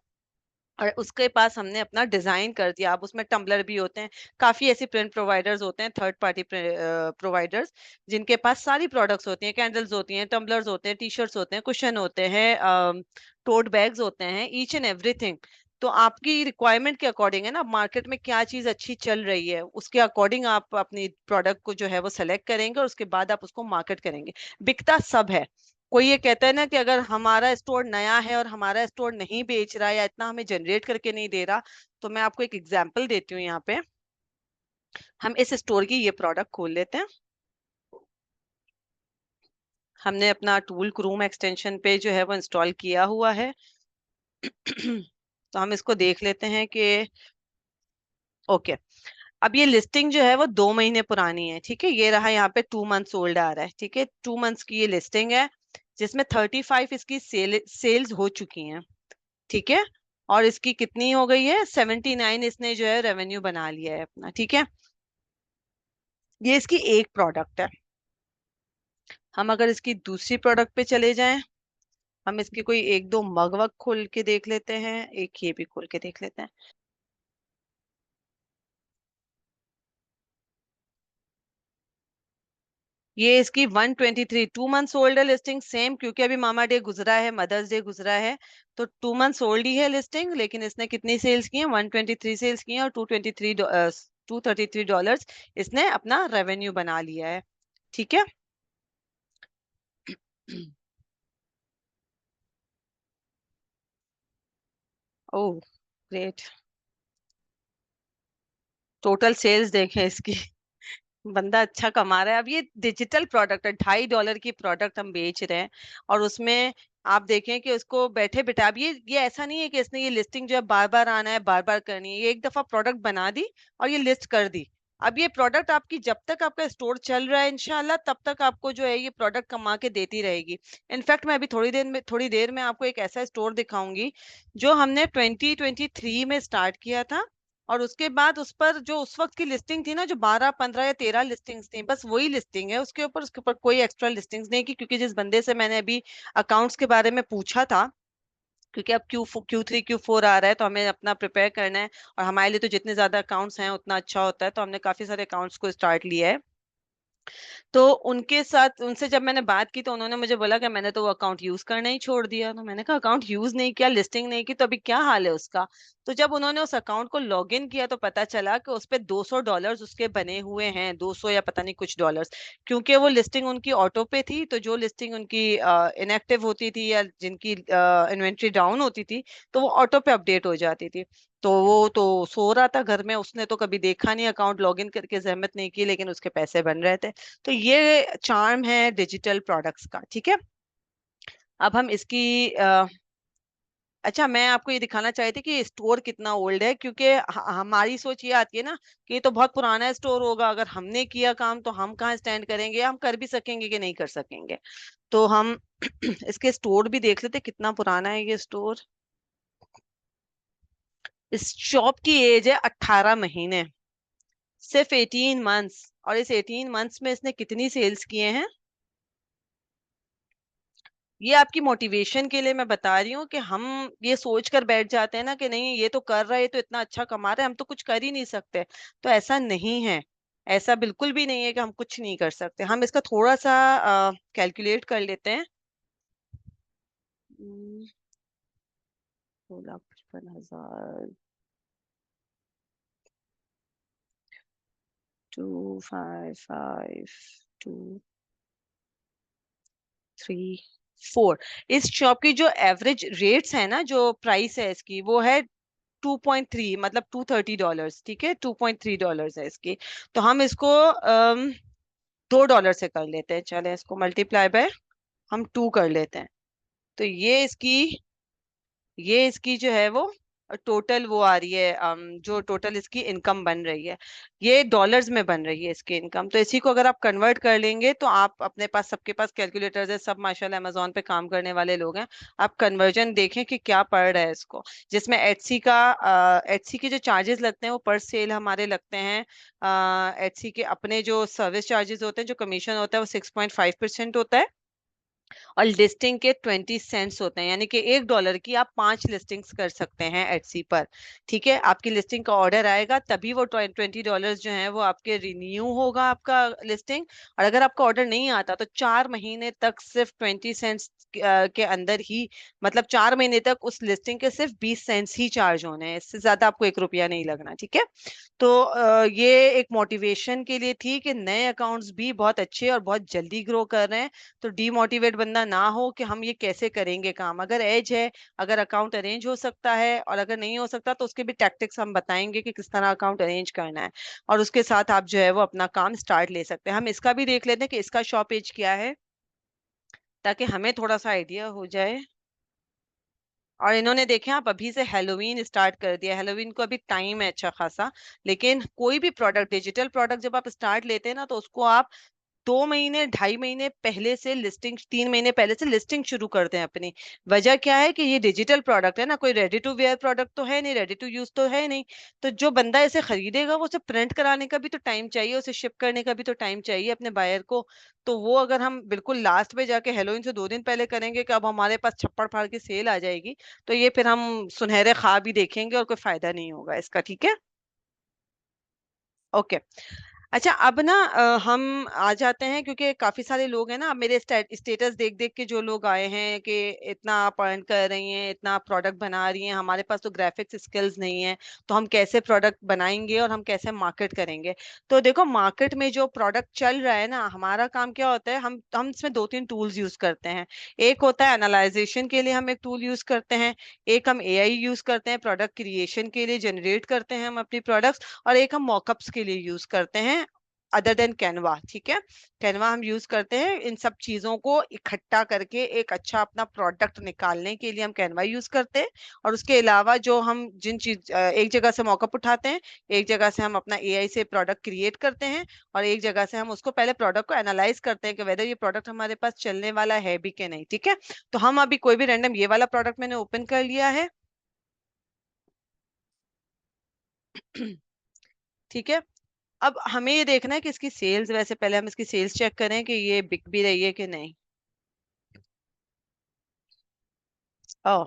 और उसके पास हमने अपना डिजाइन कर दिया। अब उसमें टम्बलर भी होते हैं, काफी ऐसे प्रिंट प्रोवाइडर्स होते हैं, थर्ड पार्टी प्रोवाइडर्स, जिनके पास सारी प्रोडक्ट्स होती हैं, कैंडल्स होती हैं, टम्बलर्स होते हैं, टी शर्ट्स होते हैं, कुशन होते हैं, टोट बैग्स होते हैं, ईच एंड एवरीथिंग। तो आपकी रिक्वायरमेंट के अकॉर्डिंग है ना, मार्केट में क्या चीज अच्छी चल रही है उसके अकॉर्डिंग आप अपनी प्रोडक्ट को जो है वो सेलेक्ट करेंगे और उसके बाद आप उसको मार्केट करेंगे। बिकता सब है। कोई ये कहता है ना कि अगर हमारा स्टोर नया है और हमारा स्टोर नहीं बेच रहा है या इतना हमें जनरेट करके नहीं दे रहा, तो मैं आपको एक एग्जांपल देती हूँ यहाँ पे। हम इस स्टोर की ये प्रोडक्ट खोल लेते हैं। हमने अपना टूल क्रूम एक्सटेंशन पे जो है वो इंस्टॉल किया हुआ है। तो हम इसको देख लेते हैं कि ओके। अब ये लिस्टिंग जो है वो 2 महीने पुरानी है, ठीक है। ये रहा यहाँ पे 2 मंथ्स ओल्ड आ रहा है, ठीक है। 2 मंथ्स की ये लिस्टिंग है, जिसमें 35 इसकी सेल्स हो चुकी हैं, ठीक है। और इसकी कितनी हो गई है, 79 इसने जो है रेवेन्यू बना लिया है अपना, ठीक है। ये इसकी एक प्रोडक्ट है। हम अगर इसकी दूसरी प्रोडक्ट पे चले जाएं, हम इसके कोई एक दो मग वग खोल के देख लेते हैं, एक ये भी खोल के देख लेते हैं। ये इसकी 123, 2 मंथ्स ओल्ड है लिस्टिंग सेम, क्योंकि अभी मामा डे गुजरा है, मदर्स डे गुजरा है, तो 2 मंथ्स ओल्ड ही है लिस्टिंग। लेकिन इसने कितनी सेल्स की है, 123 सेल्स की है, और 233 डॉलर्स इसने अपना रेवेन्यू बना लिया है, ठीक है। Oh great. टोटल सेल्स देखें इसकी। बंदा अच्छा कमा रहा है। अब ये डिजिटल प्रोडक्ट है, $2.5 की प्रोडक्ट हम बेच रहे हैं, और उसमें आप देखें कि उसको बैठे बिठा, अब ये ऐसा नहीं है कि इसने ये लिस्टिंग जो है बार बार आना है, बार बार करनी है। ये एक दफा प्रोडक्ट बना दी और ये लिस्ट कर दी। अब ये प्रोडक्ट आपकी जब तक आपका स्टोर चल रहा है इंशाल्लाह, तब तक आपको जो है ये प्रोडक्ट कमा के देती रहेगी। इनफैक्ट मैं अभी थोड़ी देर में आपको एक ऐसा स्टोर दिखाऊंगी जो हमने 2023 में स्टार्ट किया था। और उसके बाद उस पर जो उस वक्त की लिस्टिंग थी ना, जो 12 15 या 13 लिस्टिंग्स थी, बस वही लिस्टिंग है। उसके ऊपर कोई एक्स्ट्रा लिस्टिंग्स नहीं की, क्योंकि जिस बंदे से मैंने अभी अकाउंट्स के बारे में पूछा था, क्योंकि अब Q3 Q4 आ रहा है, तो हमें अपना प्रिपेयर करना है। और हमारे लिए तो जितने ज्यादा अकाउंट्स हैं उतना अच्छा होता है, तो हमने काफी सारे अकाउंट्स को स्टार्ट लिया है। तो उनके साथ उनसे जब मैंने बात की, तो उन्होंने मुझे बोला कि मैंने तो वो अकाउंट यूज करना ही छोड़ दिया। तो मैंने कहा अकाउंट यूज नहीं किया, लिस्टिंग नहीं की, तो अभी क्या हाल है उसका। तो जब उन्होंने उस अकाउंट को लॉग इन किया, तो पता चला कि उस पे $200 उसके बने हुए हैं, 200 या पता नहीं कुछ डॉलर्स। क्योंकि वो लिस्टिंग उनकी ऑटो पे थी, तो जो लिस्टिंग उनकी इनएक्टिव होती थी या जिनकी इन्वेंट्री डाउन होती थी, तो वो ऑटो पे अपडेट हो जाती थी। तो वो तो सो रहा था घर में, उसने तो कभी देखा नहीं, अकाउंट लॉगिन करके जहमत नहीं की, लेकिन उसके पैसे बन रहे थे। तो ये चार्म है डिजिटल प्रोडक्ट्स का, ठीक है। अब हम इसकी अच्छा, मैं आपको ये दिखाना चाहती थी कि स्टोर कितना ओल्ड है, क्योंकि हमारी सोच ये आती है ना कि ये तो बहुत पुराना स्टोर होगा, अगर हमने किया काम तो हम कहाँ स्टैंड करेंगे, हम कर भी सकेंगे कि नहीं कर सकेंगे। तो हम इसके स्टोर भी देख लेते कितना पुराना है ये स्टोर। इस शॉप की एज है 18 महीने, सिर्फ 18 मंथ्स। और इस 18 मंथ्स में इसने कितनी सेल्स किए हैं, ये आपकी मोटिवेशन के लिए मैं बता रही हूँ कि हम ये सोच कर बैठ जाते हैं ना कि नहीं ये तो कर रहा है, तो इतना अच्छा कमा रहा है, हम तो कुछ कर ही नहीं सकते। तो ऐसा नहीं है, ऐसा बिल्कुल भी नहीं है कि हम कुछ नहीं कर सकते। हम इसका थोड़ा सा कैलकुलेट कर लेते हैं। 2,55,000, 255,2,3,4। इस शॉप की जो एवरेज रेट्स है ना, जो प्राइस है इसकी, वो है 2.3, मतलब $230, ठीक है। $2.3 है इसकी। तो हम इसको $2 से कर लेते हैं, चले इसको मल्टीप्लाई बाय हम 2 कर लेते हैं। तो ये इसकी जो है वो टोटल वो आ रही है, जो टोटल इसकी इनकम बन रही है, ये डॉलर्स में बन रही है इसकी इनकम। तो इसी को अगर आप कन्वर्ट कर लेंगे, तो आप अपने पास, सबके पास कैलकुलेटर्स है, सब माशाल्लाह अमेजोन पे काम करने वाले लोग हैं। आप कन्वर्जन देखें कि क्या पड़ रहा है इसको, जिसमें एटसी के जो चार्जेस लगते हैं वो पर सेल हमारे लगते हैं। एटसी के अपने जो सर्विस चार्जेस होते हैं, जो कमीशन होता है, वो 6.5% होता है। और लिस्टिंग के 20 सेंट्स होते हैं, यानी कि $1 की आप 5 लिस्टिंग्स कर सकते हैं एटसी पर। ठीक है, आपकी लिस्टिंग का ऑर्डर आएगा तभी वो $20 जो है वो आपके रिन्यू होगा आपका लिस्टिंग। और अगर आपका ऑर्डर नहीं आता तो 4 महीने तक सिर्फ 20 सेंट्स के अंदर ही, मतलब 4 महीने तक उस लिस्टिंग के सिर्फ 20 सेंट्स ही चार्ज होने हैं, इससे ज्यादा आपको ₹1 नहीं लगना। ठीक है, तो ये एक मोटिवेशन के लिए थी कि नए अकाउंट्स भी बहुत अच्छे और बहुत जल्दी ग्रो कर रहे हैं, तो डीमोटिवेट बंदा ना हो कि हम ये कैसे करेंगे काम। अगर एज है, अगर अकाउंट अरेंज हो सकता है, और अगर नहीं हो सकता तो उसके भी टैक्टिक्स हम बताएंगे कि किस तरह अकाउंट अरेंज करना है, और उसके साथ आप जो है वो अपना काम स्टार्ट ले सकते हैं। हम इसका भी देख लेते हैं कि इसका शॉप एज क्या है, ताकि हमें थोड़ा सा आइडिया हो जाए। और इन्होंने देखे आप अभी से हेलोवीन स्टार्ट कर दिया, हेलोवीन को अभी टाइम है अच्छा खासा। लेकिन कोई भी प्रोडक्ट, डिजिटल प्रोडक्ट जब आप स्टार्ट लेते हैं ना, तो उसको आप 2 महीने 2.5 महीने पहले से लिस्टिंग, 3 महीने पहले से लिस्टिंग शुरू करते हैं अपनी। वजह क्या है कि ये डिजिटल प्रोडक्ट है ना, कोई रेडी टू वेयर प्रोडक्ट तो है नहीं, रेडी टू यूज तो है नहीं। तो जो बंदा इसे खरीदेगा वो उसे प्रिंट कराने का भी तो टाइम चाहिए, उसे शिप करने का भी तो टाइम चाहिए अपने बायर को। तो वो अगर हम बिल्कुल लास्ट में जाके हेलोइन से 2 दिन पहले करेंगे कि अब हमारे पास छप्पड़ फाड़ की सेल आ जाएगी, तो ये फिर हम सुनहरे ख्वाब ही देखेंगे और कोई फायदा नहीं होगा इसका। ठीक है, ओके। अच्छा, अब ना हम आ जाते हैं, क्योंकि काफी सारे लोग हैं ना, अब मेरे स्टेटस देख देख के जो लोग आए हैं कि इतना आप अर्न कर रही हैं, इतना प्रोडक्ट बना रही हैं, हमारे पास तो ग्राफिक्स स्किल्स नहीं है, तो हम कैसे प्रोडक्ट बनाएंगे और हम कैसे मार्केट करेंगे। तो देखो, मार्केट में जो प्रोडक्ट चल रहा है ना, हमारा काम क्या होता है, हम इसमें 2-3 टूल्स यूज करते हैं। एक होता है एनालाइजेशन के लिए हम एक टूल यूज करते हैं, एक हम एआई यूज करते हैं प्रोडक्ट क्रिएशन के लिए, जनरेट करते हैं हम अपनी प्रोडक्ट्स, और एक हम मॉकअप्स के लिए यूज करते हैं अदर देन कैनवा। ठीक है, कैनवा हम यूज करते हैं इन सब चीजों को इकट्ठा करके एक अच्छा अपना प्रोडक्ट निकालने के लिए, हम कैनवा यूज करते हैं। और उसके अलावा जो हम जिन चीज एक जगह से मॉकअप उठाते हैं, एक जगह से हम अपना एआई से प्रोडक्ट क्रिएट करते हैं, और एक जगह से हम उसको पहले प्रोडक्ट को एनालाइज करते हैं कि वेदर ये प्रोडक्ट हमारे पास चलने वाला है भी कि नहीं। ठीक है, तो हम अभी कोई भी रैंडम ये वाला प्रोडक्ट मैंने ओपन कर लिया है। ठीक है, अब हमें ये देखना है कि इसकी सेल्स, वैसे पहले हम इसकी सेल्स चेक करें कि ये बिक भी रही है कि नहीं। ओ,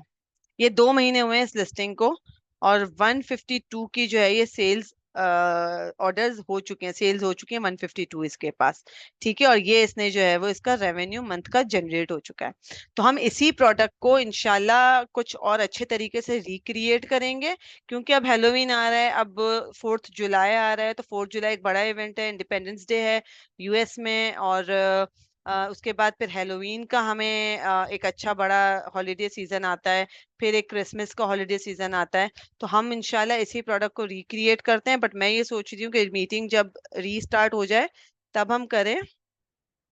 ये 2 महीने हुए हैं इस लिस्टिंग को, और 152 की जो है ये सेल्स ऑर्डर्स हो चुके हैं, सेल्स हो चुकी हैं 152 इसके पास। ठीक है, और ये इसने जो है वो इसका रेवेन्यू मंथ का जनरेट हो चुका है। तो हम इसी प्रोडक्ट को इंशाल्लाह कुछ और अच्छे तरीके से रिक्रिएट करेंगे, क्योंकि अब हेलोवीन आ रहा है, अब 4th जुलाई आ रहा है, तो 4th जुलाई एक बड़ा इवेंट है, इंडिपेंडेंस डे है यूएस में। और उसके बाद फिर हेलोवीन का हमें एक अच्छा बड़ा हॉलीडे सीजन आता है, फिर एक क्रिसमस का हॉलीडे सीजन आता है। तो हम इंशाल्लाह इसी प्रोडक्ट को रिक्रिएट करते हैं, बट मैं ये सोच रही हूँ कि मीटिंग जब रीस्टार्ट हो जाए तब हम करें।